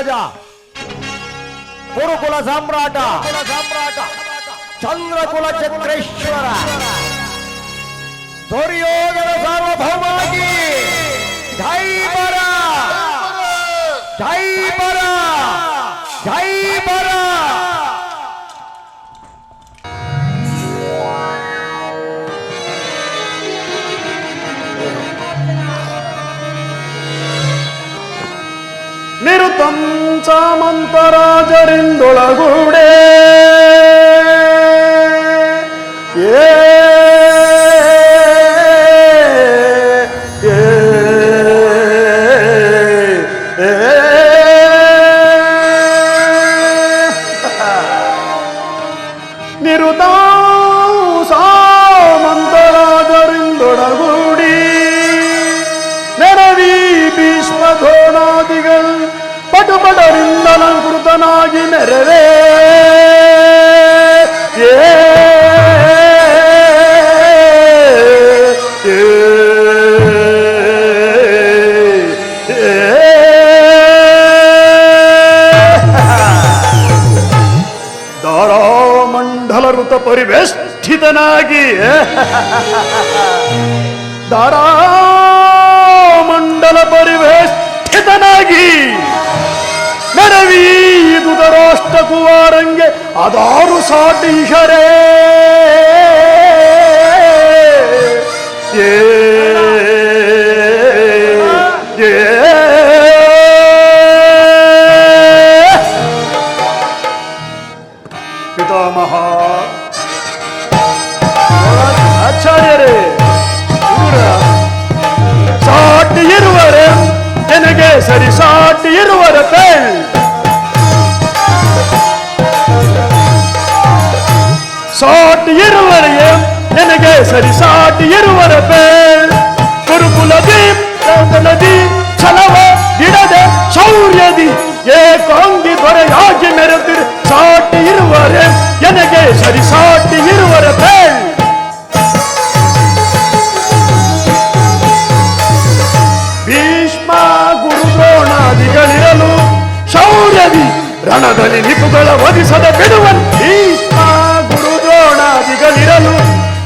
ರಾಜ ಕುರುಕುಲ ಸಾಮ್ರಾಟ ಚಂದ್ರಕುಲ ಚಕ್ರೇಶ್ವರ ದುರ್ಯೋಧನ ಸಾರ್ವಭೌಮಾಗಿ ಜೈ ಬರ ಜೈ ಬರ ಜೈ ಬರ. ನಿರುತಂ ಸಾಮಂತರಾಜರಿಂದೊಳಗೂಡೆ ನಿರುತಂ ಸಾಮಂತರಾಜರಿಂದೊಳಗೂಡಿ ನೆರವಿ ಭೀಷ್ಮ ದ್ರೋಣಾದಿಗಳು ಪಟುಪಟರಿಂದ ಅಲಂಕೃತನಾಗಿ ನೆರವೇ ದಾರಾಮಂಡಲ ಋತ ಪರಿವೇಷ್ಟಿತನಾಗಿ ದಾರಾಮಂಡಲ ಪರಿವೇಷ್ಟಿತನಾಗಿ ನೆರವೀದು ರಾಷ್ಟ್ರ ಕುವಾರಂಗೆ ಅದಾರು ಸಾಟೀಶರೇ ಪಿತಾಮಹ ಆಚಾರ್ಯರೇ ಸಾಟಿ ಇರುವರೆ ನನಗೆ ಸರಿ ಸಾಟಿ ಇರುವರ ಪೇಳ್ ಸಾಟಿ ಇರುವರೆಗೆ ನನಗೆ ಸರಿ ಸಾಟಿ ಇರುವರ ಪೇಳ್ ಕುರುಕುಲದಿ ನದಿ ಛಲವ ಗಿಡದೆ ಶೌರ್ಯದಿ ಏಕಾಂಗಿ ದೊರೆಯಾಗಿ ಮೆರೆದಿರು ಸಾಟಿ ಇರುವರೆ ನನಗೆ ಸರಿ ಸಾಟಿ ಇರುವರ ಪೇಳ್ ಭೀಷ್ಮ ಗುರು ದ್ರೋಣಾದಿಗಳಿರಲು ಶೌರ್ಯದಿ ರಣದಲ್ಲಿ ನಿಪುಗಳ ವಧಿಸದ ಬಿಡುವನ್ ಭೀಷ್ಮ ಗುರು ದ್ರೋಣಾದಿಗಳಿರಲು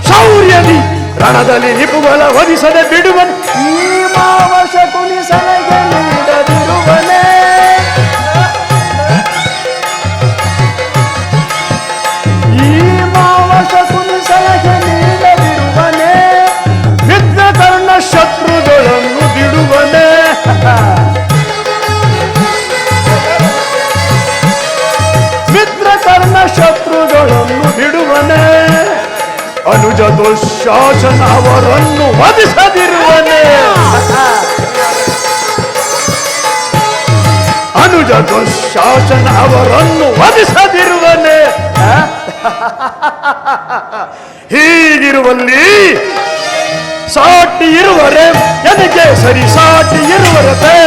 ಶೌರ್ಯದಿ ರಣದಲ್ಲಿ ನಿಪುಗಳ ವಧಿಸದೆ ಬಿಡುವನ್ ಈ ಮಾವಶ ಕುಣಿಸಲಗೆ ನೀಡದಿರುವನೇ ಈ ಮಾವಶ ಕುಣಿಸಲಗೆ ನೀಡದಿರುವನೇ ಮಿತ್ರಕರ್ಣ ಶತ್ರುಗಳನ್ನು ಬಿಡುವನೇ ಮಿತ್ರಕರ್ಣ ಶತ್ರುಗಳನ್ನು ಬಿಡುವನೇ ಅನುಜ ದುಶ್ಯಾಸನ ಅವರನ್ನು ವಧಿಸದಿರುವನೇ ಅನುಜ ದುಶ್ಯಾಸನ ಅವರನ್ನು ವಧಿಸದಿರುವನೇ ಹೀಗಿರುವಲ್ಲಿ ಸಾಟಿ ಇರುವರೆ ನನಗೆ ಸರಿ ಸಾಟಿ ಇರುವರತೆ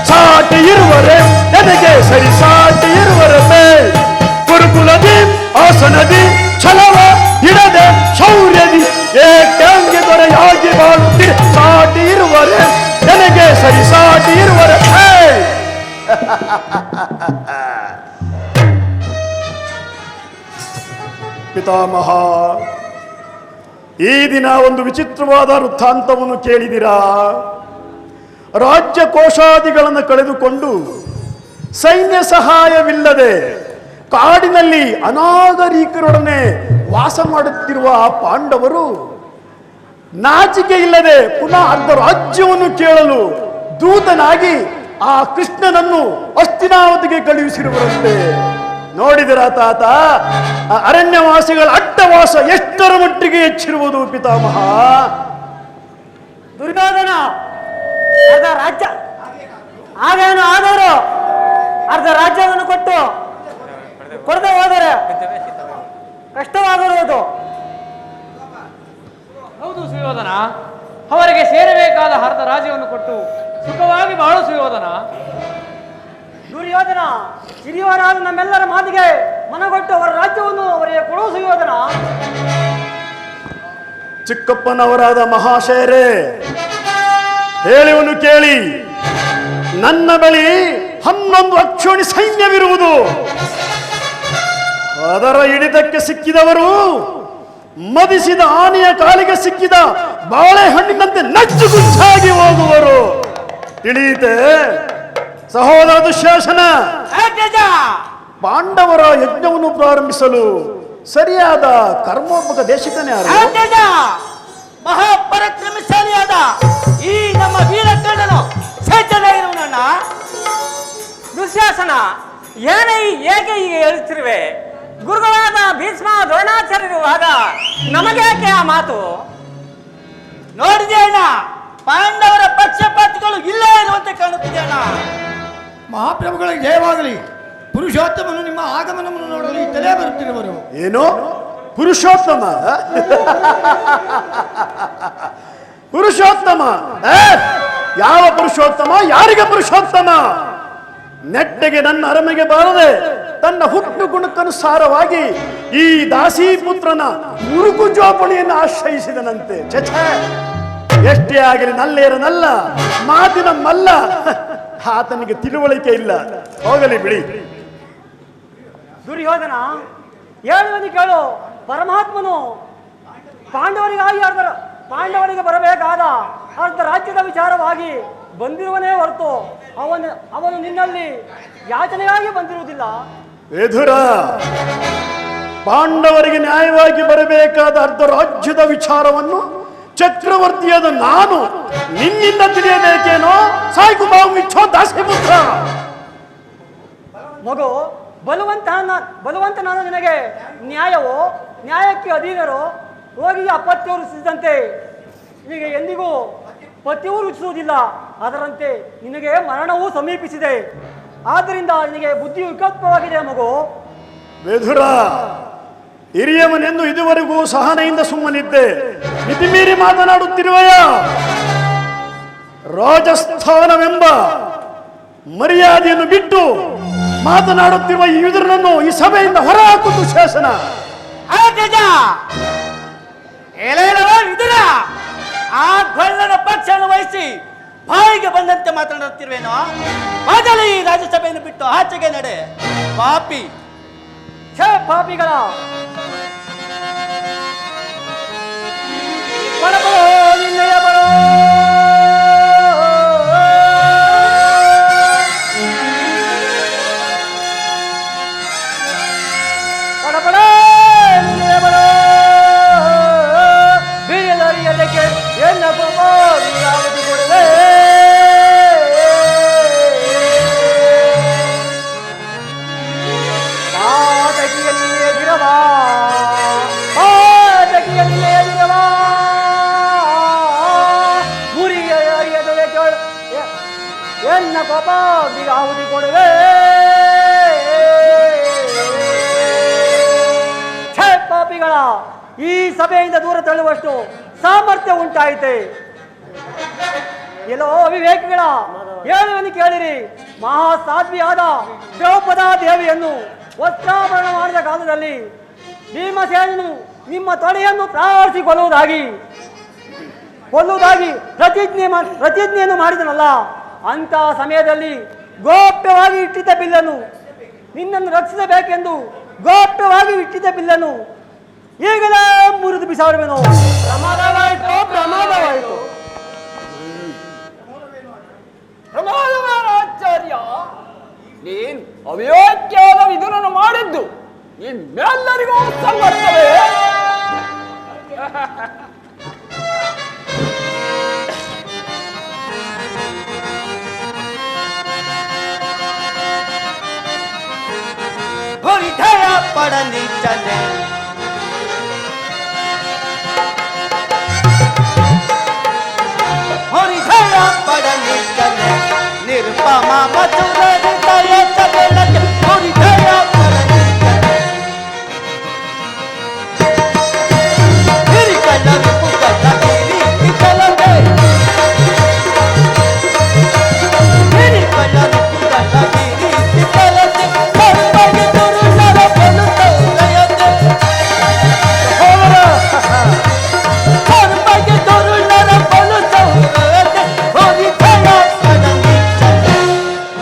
ಸಾಟಿ ಇರುವರೆ ನನಗೆ ಸರಿ ಸಾಟಿ ಇರುವರತೆ ಕುರುಕುಲದಿ ಆಸನದಿ ಛಲವ ಹಿಡದೆ ಶೌರ್ಯದಿ ಏಕಾಂಗಿ ದೊರೆಯಾಗಿ ಬಾಳುತ್ತೀರಿ ಸಾಟಿ ಇರುವರೆ ನನಗೆ ಸರಿ ಸಾಟಿ ಇರುವರತೆ ಪಿತಾಮಹ ಈ ದಿನ ಒಂದು ವಿಚಿತ್ರವಾದ ವೃತ್ತಾಂತವನ್ನು ಕೇಳಿದಿರಾ? ರಾಜ್ಯ ಕೋಶಾದಿಗಳನ್ನು ಕಳೆದುಕೊಂಡು ಸೈನ್ಯ ಸಹಾಯವಿಲ್ಲದೆ ಕಾಡಿನಲ್ಲಿ ಅನಾಗರಿಕರೊಡನೆ ವಾಸ ಮಾಡುತ್ತಿರುವ ಆ ಪಾಂಡವರು ನಾಚಿಕೆ ಇಲ್ಲದೆ ಪುನಃ ಅರ್ಧ ರಾಜ್ಯವನ್ನು ಕೇಳಲು ದೂತನಾಗಿ ಆ ಕೃಷ್ಣನನ್ನು ಹಸ್ತಿನಾವತಿಗೆ ಕಳುಹಿಸಿರುವರಂತೆ. ನೋಡಿದರ ತಾತ, ಅರಣ್ಯವಾಸಿಗಳ ಅಟ್ಟವಾಸ ಎಷ್ಟರ ಮಟ್ಟಿಗೆ ಹೆಚ್ಚಿರುವುದು ಪಿತಾಮಹ? ದುರ್ಯೋಧನ ಅರ್ಧ ರಾಜ್ಯ ಆಗೇನು ಆದರೂ ಅರ್ಧ ರಾಜ್ಯವನ್ನು ಕೊಡದೆ ಹೋದರೆ ಕಷ್ಟವಾಗಿರುವುದು. ಹೌದು ಸುಯೋಧನ, ಅವರಿಗೆ ಸೇರಬೇಕಾದ ಅರ್ಧ ರಾಜ್ಯವನ್ನು ಕೊಟ್ಟು ಸುಖವಾಗಿ ಬಾಳು ಸುಯೋಧನ. ದುರ್ಯೋಧನ ಹಿರಿಯವರಾದ ನಮ್ಮೆಲ್ಲರ ಮಾತಿಗೆ ಮನಗೊಟ್ಟು ಅವರ ರಾಜ್ಯವನ್ನು ಅವರಿಗೆ ಕೊಡುವ ಸುಯೋಧನ. ಚಿಕ್ಕಪ್ಪನವರಾದ ಮಹಾಶಯರೇ, ಹೇಳಿವನ್ನು ಕೇಳಿ. ನನ್ನ ಬಳಿ 11 ಅಕ್ಷೋಣಿ ಸೈನ್ಯವಿರುವುದು. ಅದರ ಹಿಡಿತಕ್ಕೆ ಸಿಕ್ಕಿದವರು ಮದಿಸಿದ ಆನೆಯ ಕಾಲಿಗೆ ಸಿಕ್ಕಿದ ಬಾಳೆಹಣ್ಣಿನಂತೆ ನಜ್ಜುಗುಜ್ಜಾಗಿ ಹೋಗುವರು. ತಿಳಿಯಿತೆ ಸಹೋದರ ದುಶ್ಯಾಸನ, ಪಾಂಡವರ ಯಜ್ಞವನ್ನು ಪ್ರಾರಂಭಿಸಲು ಸರಿಯಾದ ಕರ್ಮೋಪಕ ದೇಶಿಕನೇ ಮಹಾಪರಾಕ್ರಮಶಾಲಿಯಾದ ಈ ನಮ್ಮ ವೀರಕರ್ಣನು ಸಜ್ಜನಾಗಿರುವನಣ್ಣ. ದುಶ್ಯಾಸನ, ಏಕೆ ಹೀಗೆ ಹೇಳುತ್ತಿರುವೆ? ಗುರುಗಳಾದ ಭೀಷ್ಮ ದ್ರೋಣಾಚಾರ್ಯರಿರುವಾಗ ನಮಗೇಕೆ ಆ ಮಾತು? ನೋಡಿದೆ ಅಣ್ಣ, ಪಾಂಡವರ ಪಕ್ಷಪಾತಿಗಳು ಇಲ್ಲೇ ಇರುವಂತೆ ಕಾಣುತ್ತಿದೆ ಅಣ್ಣ. ಮಹಾಪ್ರಭುಗಳಿಗೆ ಜಯವಾಗಲಿ. ಪುರುಷೋತ್ತಮನು ನಿಮ್ಮ ಆಗಮನವನ್ನು ನೋಡಲು ಇತ್ತಲೇ ಬರುತ್ತಿರುವರು. ಏನು ಪುರುಷೋತ್ತಮ? ಪುರುಷೋತ್ತಮ ಯಾವ ಪುರುಷೋತ್ತಮ? ಯಾರಿಗೆ ಪುರುಷೋತ್ತಮ? ನೆಟ್ಟಗೆ ನನ್ನ ಅರಮೆಗೆ ಬಾರದೆ ತನ್ನ ಹುಟ್ಟು ಗುಣಕ್ಕನುಸಾರವಾಗಿ ಈ ದಾಸಿ ಪುತ್ರನ ಮುರುಕು ಜೋಪಣಿಯನ್ನು ಆಶ್ರಯಿಸಿದನಂತೆ. ಛೆ, ಎಷ್ಟೇ ಆಗಲಿ ನಲ್ಲೇರನಲ್ಲ, ಮಾತಿನ ಮಲ್ಲ. ಆತನಿಗೆ ತಿಳುವಳಿಕೆ ಇಲ್ಲ. ಹೋಗಲಿ ಬಿಡಿ. ದುರ್ಯೋಧನ, ಹೇಳುವುದು ಕೇಳು. ಪರಮಾತ್ಮನು ಪಾಂಡವರಿಗೆ ಬರಬೇಕಾದ ಅರ್ಧ ರಾಜ್ಯದ ವಿಚಾರವಾಗಿ ಬಂದಿರುವನೇ ಹೊರತು ಅವನು ನಿನ್ನಲ್ಲಿ ಯಾಚನೆಗಾಗಿ ಬಂದಿರುವುದಿಲ್ಲ. ಎದುರ ಪಾಂಡವರಿಗೆ ನ್ಯಾಯವಾಗಿ ಬರಬೇಕಾದ ಅರ್ಧ ರಾಜ್ಯದ ವಿಚಾರವನ್ನು ಚಕ್ರವರ್ತಿಯಾದ ನಾನು ನಿನ್ನಿಂದ ತಿಳಿಯಬೇಕೇನೋ? ಸಾಯ್ಕು ಬಾವು ದಾಸಿಪುತ್ರ. ಮಗು, ಬಲವಂತ ನಾನು ನಿನಗೆ ನ್ಯಾಯಕ್ಕೆ ಅಧೀನರು ರೋಗಿಗೆ ಅಪತ್ಯವು ರುಚಿಸಿದಂತೆ ನಿನಗೆ ಎಂದಿಗೂ ಪಥ್ಯವೂ ರುಚಿಸುವುದಿಲ್ಲ. ಅದರಂತೆ ನಿನಗೆ ಮರಣವೂ ಸಮೀಪಿಸಿದೆ. ಆದ್ದರಿಂದ ನಿನಗೆ ಬುದ್ಧಿ ವಿಕಲ್ಪವಾಗಿದೆ ಮಗು. ವೇಧುರ, ಹಿರಿಯವನೆಂದು ಇದುವರೆಗೂ ಸಹನೆಯಿಂದ ಸುಮ್ಮನಿದ್ದೆ. ಮಿತಿಮೀರಿ ಮಾತನಾಡುತ್ತಿರುವೆಯ? ರಾಜಸ್ಥಾನವೆಂಬ ಮರ್ಯಾದೆಯನ್ನು ಬಿಟ್ಟು ಮಾತನಾಡುತ್ತಿರುವ ಈ ವಿದುರನನ್ನು ಈ ಸಭೆಯಿಂದ ಹೊರಹಾಕು ದುಶ್ಯಾಸನ. ವಿದುರ, ಆ ಗೊಲ್ಲನ ಪಕ್ಷವನ್ನು ವಹಿಸಿ ಬಾಯಿಗೆ ಬಂದಂತೆ ಮಾತನಾಡುತ್ತಿರುವೇನೋ? ಮೊದಲು ಈ ರಾಜ್ಯಸಭೆಯನ್ನು ಬಿಟ್ಟು ಆಚೆಗೆ ನಡೆ. ಪಾಪಿ, ಪಾಪಿಗಳ ನಿನ್ನೆಯ ಬರೋ ಕೊಡುವೆ. ಪಾಪಿಗಳ ಈ ಸಭೆಯಿಂದ ದೂರ ತಳ್ಳುವಷ್ಟು ಸಾಮರ್ಥ್ಯ ಉಂಟಾಯಿತೆ. ಎಲ್ಲೋ ಅವಿವೇಕಿಗಳ ಹೇಳುವನ್ನು ಕೇಳಿರಿ. ಮಹಾಸಾಧ್ವಿಯಾದ ದ್ರೌಪದಾ ದೇವಿಯನ್ನು ವಸ್ತ್ರಾಭರಣ ಮಾಡಿದ ಕಾಲದಲ್ಲಿ ಭೀಮಸೇನನು ನಿಮ್ಮ ತೊಡೆಯನ್ನು ಪ್ರಾರ್ಥಿಸಿ ಕೊಲ್ಲುವುದಾಗಿ ಪ್ರತಿಜ್ಞೆಯನ್ನು ಮಾಡಿದನಲ್ಲ, ಅಂತ ಸಮಯದಲ್ಲಿ ಗೋಪ್ಯವಾಗಿ ಇಟ್ಟಿದ್ದ ಬಿಲ್ಲನ್ನು, ನಿನ್ನನ್ನು ರಕ್ಷಿಸಬೇಕೆಂದು ಗೋಪ್ಯವಾಗಿ ಇಟ್ಟಿದ್ದ ಬಿಲ್ಲನ್ನು ಈಗಲೇ ಮುರಿದು ಬಿಸಾಡುವೆನು. ಪ್ರಮಾದವಾಯಿತು. ಆಚಾರ್ಯ, ನೀನ್ ಅವಿಯೋಗ್ಯವಾದ ವಿದುರನ್ನು ಮಾಡಿದ್ದು ನಿಮ್ಮೆಲ್ಲರಿಗೂ ಸಮರ್ಥವೇ? ಹೃದಯ ಪಡಲಿ ಚಲೆ ಹೃದಯ ಪಡಲಿ ಚಲೆ ನಿರುಪಮ ಮಧುರ ಹೃದಯ ಚಲಕ್ಕೆ ಹೃದಯ ಪಡಲಿ ಚಲೆ ಹಿರಿಕಲ್ಲ ಪುಕಲ್ಲ ಹಿರಿ ಚಲದೆ ಹಿರಿಕಲ್ಲ ಪುಕಲ್ಲ ಹಿರಿ ಚಲದೆ ಸರ್ವಗೆ ದುರುನರ ಬಲುತ ಉದಯತೆ ಸರ್ವಗೆ ದುರುನರ ಬಲುತ ಉದಯತೆ ಹೃದಯ ಪಡಲಿ ಚಲೆ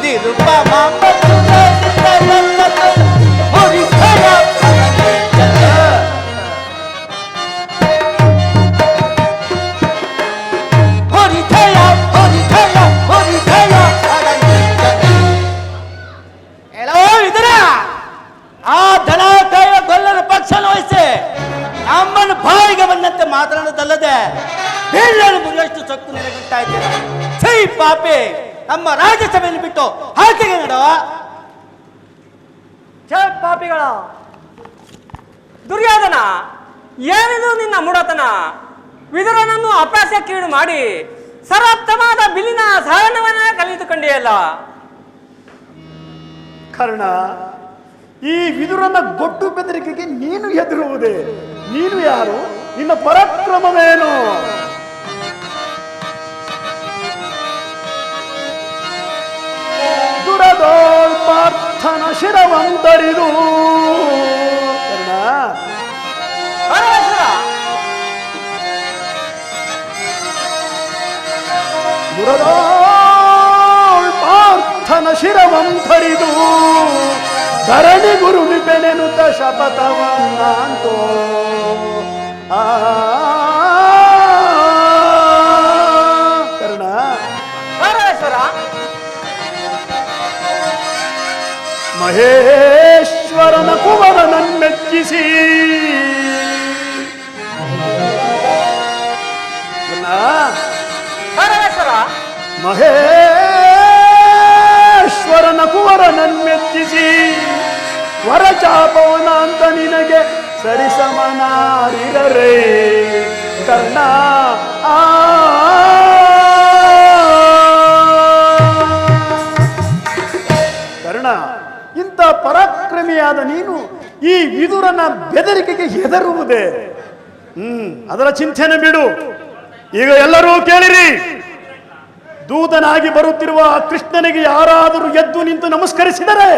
ನಿರುಪಮ ಬೇರೆಯನ್ನು ಮುಗಿಯಷ್ಟು ಸೊಕ್ಕು ನೆಲೆಗುಂಟಾ ಇದ್ದೀರ. ಛೈ ಪಾಪೆ, ನಮ್ಮ ರಾಜ್ಯಸಭೆಯಲ್ಲಿ ಬಿಟ್ಟು ಹಾಕಿಗೆ ನಡುವ ಛೇ ಪಾಪಿಗಳ ದುರ್ಯೋಧನ, ಏನಿದು ನಿನ್ನ ಮುಡತನ? ವಿದುರನನ್ನು ಅಪಹಾಸ್ಯಕ್ಕೀಡು ಮಾಡಿ ಸರ್ವೋತ್ತಮವಾದ ಬಿಲ್ಲಿನ ಸಹನವನ್ನ ಕಲಿತುಕೊಂಡಿಯಲ್ಲ. ಕರ್ಣ, ಈ ವಿದುರನ ಗೊಟ್ಟು ಬೆದರಿಕೆಗೆ ನೀನು ಹೆದರುವುದೇ? ನೀನು ಯಾರು? ನಿನ್ನ ಪರಾಕ್ರಮವೇನು? ದುರದೋಳ್ ಪಾರ್ಥನ ಶಿರವಂತರಿದು. ಕರ್ಣ, ದುರದೋಳ್ ಪಾರ್ಥನ ಶಿರವಂತರಿದು ಧರಣಿ ಗುರು ಬೆನೆನುತ ಶಪಥವಂತೋ. ಕರ್ಣ, ಮಹೇಶ್ವರನ ಕುವರನನ್ನೆಚ್ಚಿಸಿ ಮಹೇಶ್ವರನ ಕುವರನನ್ನೆಚ್ಚಿಸಿ ವರಚಾಪವನ ಅಂತ ನಿನಗೆ ಸರಿಸಮನಾರಿರರೇ ಕರ್ಣ. ಕರ್ಣ, ಇಂಥ ಪರಾಕ್ರಮಿಯಾದ ನೀನು ಈ ವಿದುರನ ಬೆದರಿಕೆಗೆ ಹೆದರುವುದೇ? ಅದರ ಚಿಂತನೆ ಬಿಡು. ಈಗ ಎಲ್ಲರೂ ಕೇಳಿರಿ. ದೂತನಾಗಿ ಬರುತ್ತಿರುವ ಕೃಷ್ಣನಿಗೆ ಯಾರಾದರೂ ಎದ್ದು ನಿಂತು ನಮಸ್ಕರಿಸಿದರೆ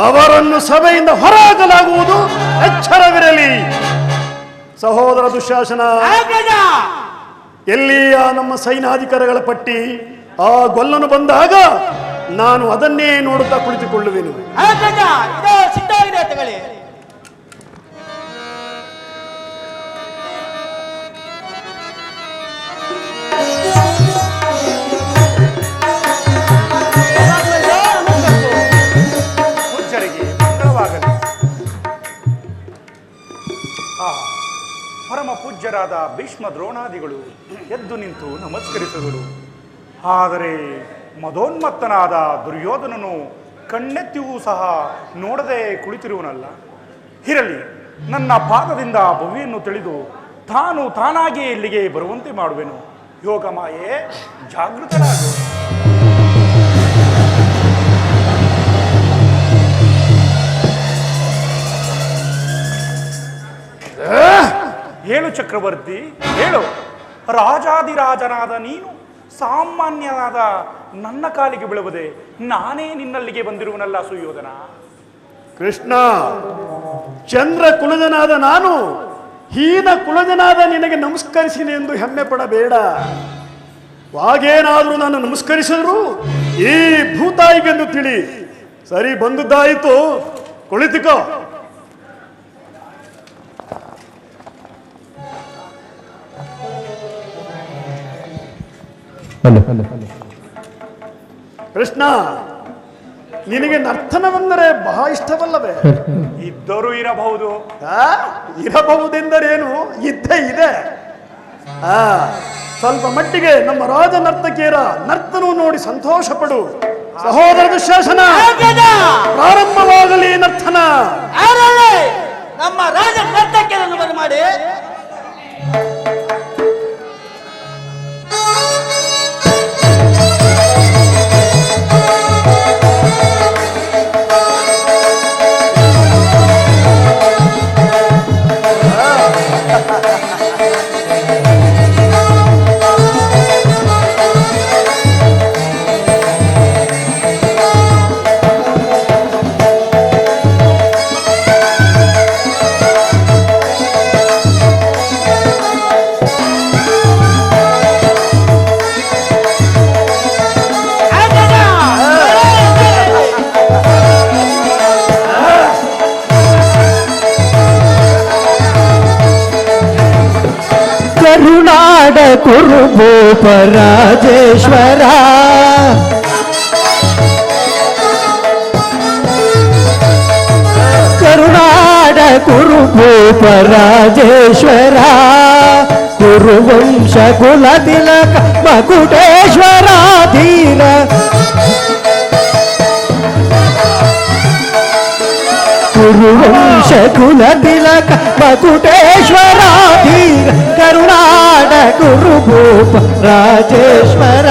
ಅವರನ್ನು ಸಭೆಯಿಂದ ಹೊರಹಾಕಲಾಗುವುದು. ಎಚ್ಚರವಿರಲಿ. ಸಹೋದರ ದುಶ್ಯಾಸನ, ಎಲ್ಲಿಯ ನಮ್ಮ ಸೈನಾಧಿಕಾರಿಗಳ ಪಟ್ಟಿ? ಆ ಗೊಲ್ಲನು ಬಂದಾಗ ನಾನು ಅದನ್ನೇ ನೋಡುತ್ತಾ ಕುಳಿತುಕೊಳ್ಳುವೆನು. ಸಿದ್ಧವಾಗಿದೆ ತಗೊಳ್ಳಿ. ಪರಮ ಪೂಜ್ಯರಾದ ಭೀಷ್ಮ ದ್ರೋಣಾದಿಗಳು ಎದ್ದು ನಿಂತು ನಮಸ್ಕರಿಸಿದರು. ಆದರೆ ಮದೋನ್ಮತ್ತನಾದ ದುರ್ಯೋಧನನು ಕಣ್ಣೆತ್ತಿಯೂ ಸಹ ನೋಡದೆ ಕುಳಿತಿರುವನಲ್ಲ. ಇರಲಿ, ನನ್ನ ಪಾದದಿಂದ ಭವಿಯನ್ನು ತಿಳಿದು ತಾನಾಗಿಯೇ ಇಲ್ಲಿಗೆ ಬರುವಂತೆ ಮಾಡುವೆನು. ಯೋಗ ಮಾಯೆ, ಜಾಗೃತರಾಗು. ಹೇಳು ಚಕ್ರವರ್ತಿ, ಹೇಳು. ರಾಜಾದಿರಾಜನಾದ ನೀನು ಸಾಮಾನ್ಯನಾದ ನನ್ನ ಕಾಲಿಗೆ ಬೀಳುವುದೇ? ನಾನೇ ನಿನ್ನಲ್ಲಿಗೆ ಬಂದಿರುವನಲ್ಲ ಸುಯೋಧನ. ಕೃಷ್ಣ, ಚಂದ್ರ ಕುಲಜನಾದ ನಾನು ಹೀನ ಕುಲಜನಾದ ನಿನಗೆ ನಮಸ್ಕರಿಸಿನಿ ಎಂದು ಹೆಮ್ಮೆ ಪಡಬೇಡ. ವಾಗೇನಾದರೂ ನಾನು ನಮಸ್ಕರಿಸಿದ್ರು ಈ ಭೂತಾಯಿಗೆಂದು ತಿಳಿ. ಸರಿ, ಬಂದದ್ದಾಯಿತು, ಕುಳಿತುಕೋ. ಕೃಷ್ಣ, ನಿನಗೆ ನರ್ತನವೆಂದರೆ ಬಹಳ ಇಷ್ಟವಲ್ಲವೇ? ಇದ್ದರೂ ಇರಬಹುದು. ಇರಬಹುದೆಂದರೇನು? ಇದ್ದೇ ಇದೆ. ಸ್ವಲ್ಪ ಮಟ್ಟಿಗೆ ನಮ್ಮ ರಾಜ ನರ್ತಕಿಯರ ನರ್ತನವು ನೋಡಿ ಸಂತೋಷ ಪಡು. ಸಹೋದರ ದುಶ್ಯಾಸನ, ಪ್ರಾರಂಭವಾಗಲಿ ನರ್ತನ. ನಮ್ಮ ರಾಜ ನರ್ತಕಿಯರನ್ನು ಬರ ಮಾಡಿ. ಕರುನಾಡ ಕುರುಭೂಪ ರಾಜೇಶ್ವರ, ಕರುನಾಡ ಕುರುಭೂಪ ರಾಜೇಶ್ವರ, ಕುರುವಂಶ ಕುಲ ತಿಲಕ ಮಕುಟೇಶ್ವರ ಧೀರ ಕುರುವಂಶ ಕುಲ ತಿಲಕ ಮಕುಟೇಶ್ವರ ಧೀರ ಕರುನಾಡ ಕುರುಭೂಪ ರಾಜೇಶ್ವರ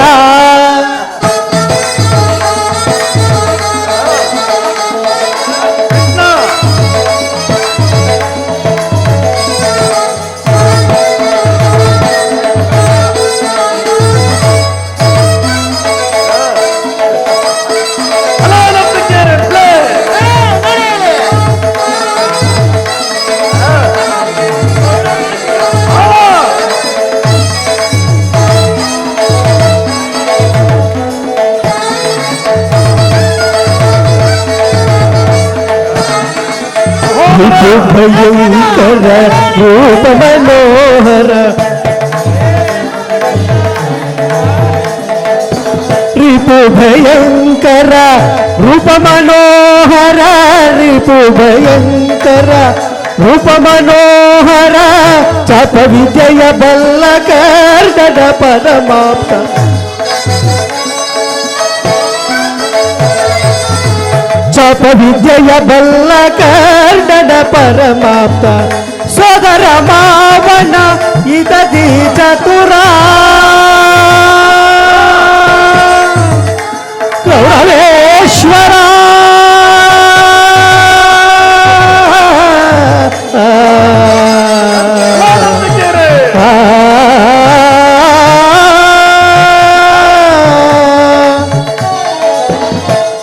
ಭಯಂಕರ ರೂಪ ಮನೋಹರ ರಿಪು ಭಯಂಕರ ರೂಪ ಮನೋಹರ ರಿಪು ಭಯಂಕರ ರೂಪ ಮನೋಹರ ಚಾಪ ವಿದ್ಯೆಯ ಬಲ್ಲ ಕರ್ದಡ ಪರಮಾಪ್ತ ಚಾಪ ವಿದ್ಯೆಯ ಬಲ್ಲ ಕರ್ದಡ ಪರಮಾಪ್ತ ಸೋದರ ಮಾವನ ಇದದಿ ಚತುರ ಗೌರವೇಶ್ವರ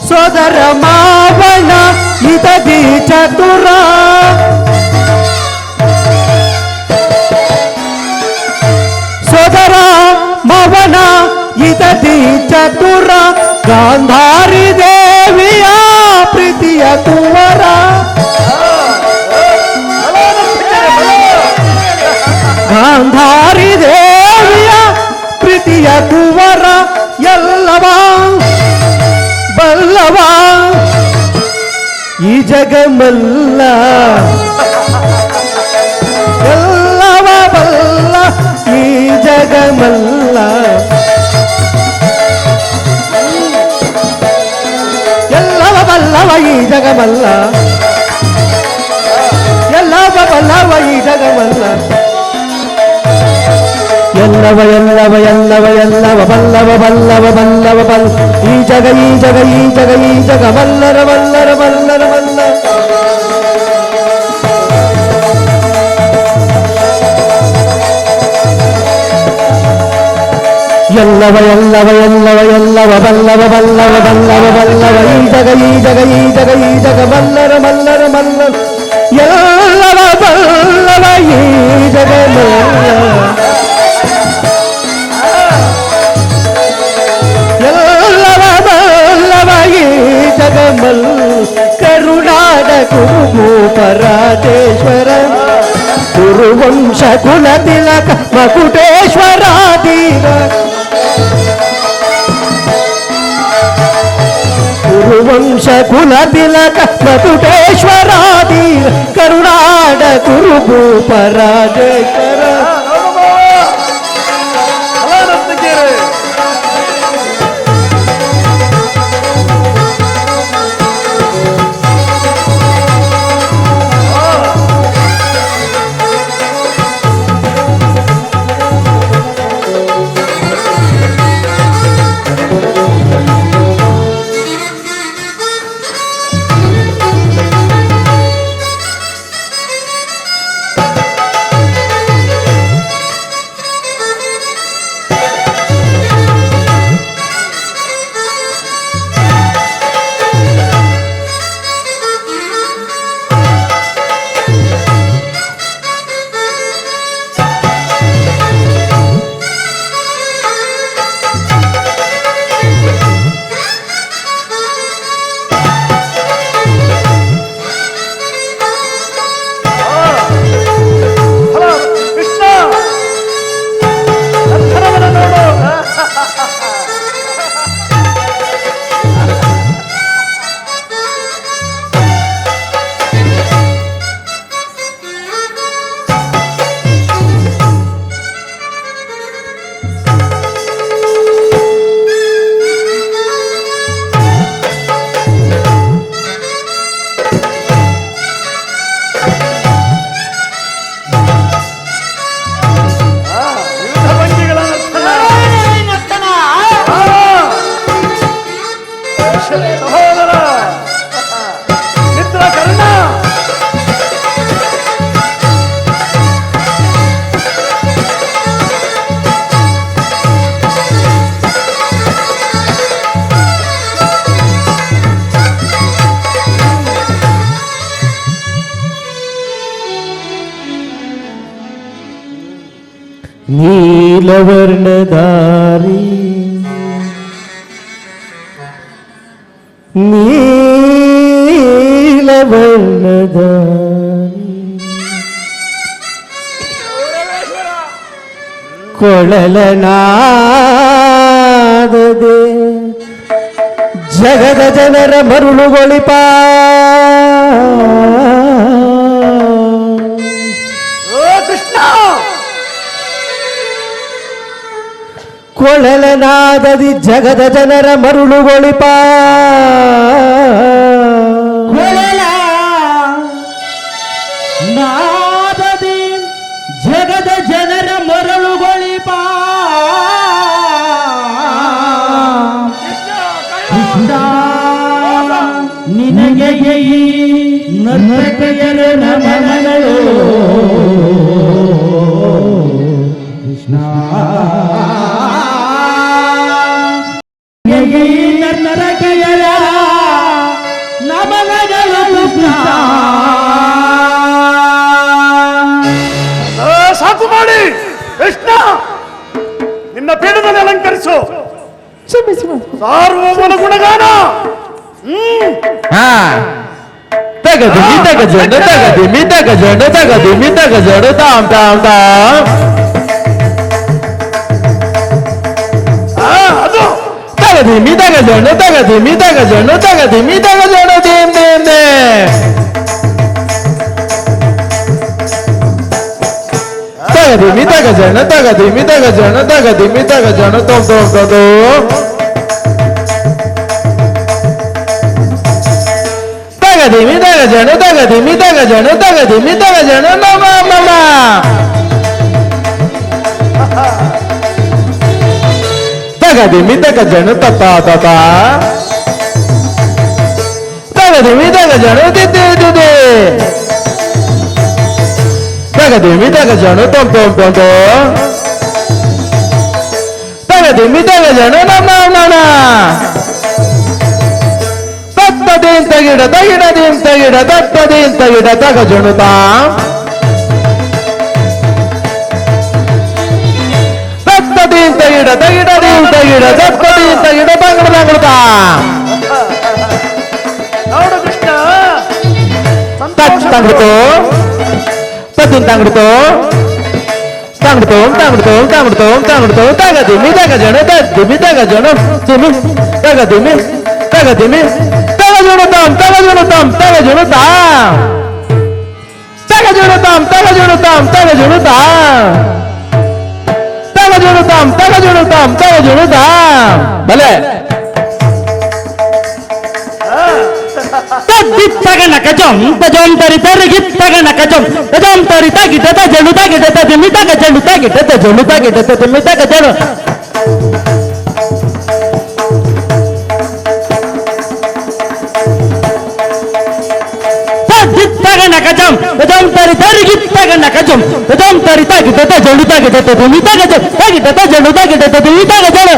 ಸೋದರ ಮಾವನ ಇದದಿ ಚತುರ ಸೋದರ ಮಾವನ ಇದದಿ ಚತುರ ಗಾಂಧಾರಿ ದೇವಿಯ ಪ್ರೀತಿಯ ಕುವರ ಗಾಂಧಾರಿ ದೇವಿಯ ಪ್ರೀತಿಯ ಕುವರ ಎಲ್ಲವ ಬಲ್ಲವ ಈ ಜಗಮಲ್ಲ ಎಲ್ಲವ ಬಲ್ಲ ಈ ಜಗಮಲ್ಲ ಎಲ್ಲವ ಬಲ್ಲವ ಈ ಜಗಮಲ್ಲ ಎಲ್ಲವ ಬಲ್ಲವ ಈ ಜಗಮಲ್ಲ ಎಲ್ಲವ ಎಲ್ಲವ ಎಲ್ಲವ ಎಲ್ಲವ ಬಲ್ಲವ ಬಲ್ಲವ ಬಲ್ಲವ ಬಲ್ಲ ಈ ಜಗ ಈ ಜಗ ಈ ಜಗ ಈ ಜಗ ಬಲ್ಲರ ಬಲ್ಲರ ಬಲ್ಲರ ಬಲ್ಲ ಎಲ್ಲವ ಎಲ್ಲವ ಎಲ್ಲವ ಎಲ್ಲವ ಬಲ್ಲವ ಬಲ್ಲವ ಬಲ್ಲವ ಬಲ್ಲವ ಈ ಜಗ ಈ ಜಗ ಈ ಜಗ ಈ ಜಗ ಬಲ್ಲರ ಬಲ್ಲರ ಬಲ್ಲರ ಎಲ್ಲವ ಬಲ್ಲವ ಈ ಜಗ ಬಲ್ಲ ಎಲ್ಲವ ಬಲ್ಲವ ಈ ಜಗಮಲ್ ಕರುನಾಡ ಕುರುಭೂಪ ರಾಜೇಶ್ವರ ಕುರುವಂಶ ಕುಲ ತಿಲಕ ಮಕುಟೇಶ್ವರ ಧೀರ ಕುರುವಂಶ ಕುಲ ತಿಲಕ ಮಕುಟೇಶ್ವರ ಧೀರ ಕರುನಾಡ ಕುರುಭೂಪ ರಾಜೇಶ್ವರ ನೀಲವರ್ಣಧಾರಿ ನೀಲವರ್ಣಧಾರಿ ಕೊಳಲನಾದದೆ ಜಗದ ಜನರ ಮರುಳುಗೊಳಿಪ ಓ ಕೃಷ್ಣ, ಕೊಳಲನಾದದಿ ಜಗದ ಜನರ ಮರುಳುಗೊಳಿಪ ನಾದದಿ ಜಗದ ಜನರ ಮರಳುಗೊಳಿಪ ನಿನಗೆ ಈ ನರ್ತಕಿಯರ ನಮನಗಳು ಕೃಷ್ಣ ನರ್ತಕಿಯರ ನಮನಗಳು ಕೃಷ್ಣ. ಸಾಕು ಮಾಡಿ ಕೃಷ್ಣ, ನಿನ್ನ ಪೀಠದಲ್ಲಿ ಅಲಂಕರಿಸು. ಸಾರ್ವಭೌಮನ ಗುಣಗಾನ. ತಗದಿಮಿ ತಗಜಂಡು ತಗದಿಮಿ ತಗಜಂಡು ತಗದಿಮಿ ತಗಜಂಡು ತಾಮ್ ತಾಮ್ ತಾಮ್ ಅದು ತಗದಿಮಿ ತಗಜಂಡು ತಗದಿಮಿ ತಗಜಂಡು ತಗದಿಮಿ ತಗಜಂಡು ದೇಮ್ ದೇಮ್ ದೇ ತಗದಿಮಿ ತಗಜಂಡು ತಗದಿಮಿ ತಗಜಂಡು ತಗದಿಮಿ ತಗಜಂಡು ತೋಮ್ ತೋಮ್ ತೋಮ್ ತಗದಿಮಿ ತಗಜಂಡು ತಗದಿಮಿ ತಗಜಂಡು ತಗದಿಮಿ ತಗಜಂಡು ನಮ ನಮ ತಗದಿಮಿ ತಗಜಂಡು ತತ ತತ ತಗದಿಮಿ ತಗಜಂಡು ದಿದ್ದಿ ದಿದ್ದಿ ತಗದಿಮಿ ತಗಜಂಡು ತೊಮ್ ತೊಮ್ ತೊಮ್ ತೋ ತಗದಿಮಿ ತಗಜಂಡು ನಮ ನಮ ತತ್ತದೀನ್ ತಗಿಡ ತಗಿಡದೀನ್ ತಗಿಡ ತತ್ತದೀನ್ ತಗಿಡ ತಗಜುಣು ತಾಂ ತತ್ತದೀನ್ ತಗಿಡ ತಗಿಡದೀನ್ ತಗಿಡ ತತ್ತದೀನ್ ತಗಿಡ ತಂಗಡ ತಂಗಡ ತಾಂ ನೋಡು ಕೃಷ್ಣ, ತತ್ ತಂಗಡ್ತು ತತ್ತಿನ ತಂಗಡ್ತು ತಂಗಡ್ತು ತಂಗಡ್ತು ತಂಗಡ್ತು ತಂಗಡ್ತು ತಗದಿಮಿ ತಗಜಣು ತದ್ದಿಮಿ ತಗಜಣು ತಿಮಿ ತಗದಿಮಿ ತಗದಿಮಿ ತಗಜುಣುತಾಂ ತಗಜುಣುತಾಂ ತಗಜುಣುತಾಂ ತಗಜುಣುತಾಂ ತಗಜುಣುತಾಂ ತಗಜುಣುತಾಂ ತಗಜುಣುತಾಂ ತಗಜುಣುತಾಂ ತಗಜುಣುತಾಂ ಬಲೆ ತದ್ದಿತ್ತಗನ ಕಜಂ ತಜಂ ತರಿ ತರಿಗಿತ್ತಗನ ಕಜಂ ತಜಂ ತರಿ ತಗಿಟ ತಜಳು ತಗಿಟ ತದಿಮಿ ತಗಜಳು ತಗಿಟ ತಜಳು ತಗಿಟ ತದಿಮಿ ತಗಜಳು ತದ್ದಿತ್ತಗನ ಕಜಂ ತಜಂ ತರಿ ತರಿಗಿತ್ತಗನ ಕಜಂ ತಜಂ ತರಿ ತಗಿಟ ತಜಳು ತಗಿಟ ತದಿಮಿ ತಗಜಳು ತಗಿಟ ತಜಳು ತಗಿಟ ತದಿಮಿ ತಗಜಳು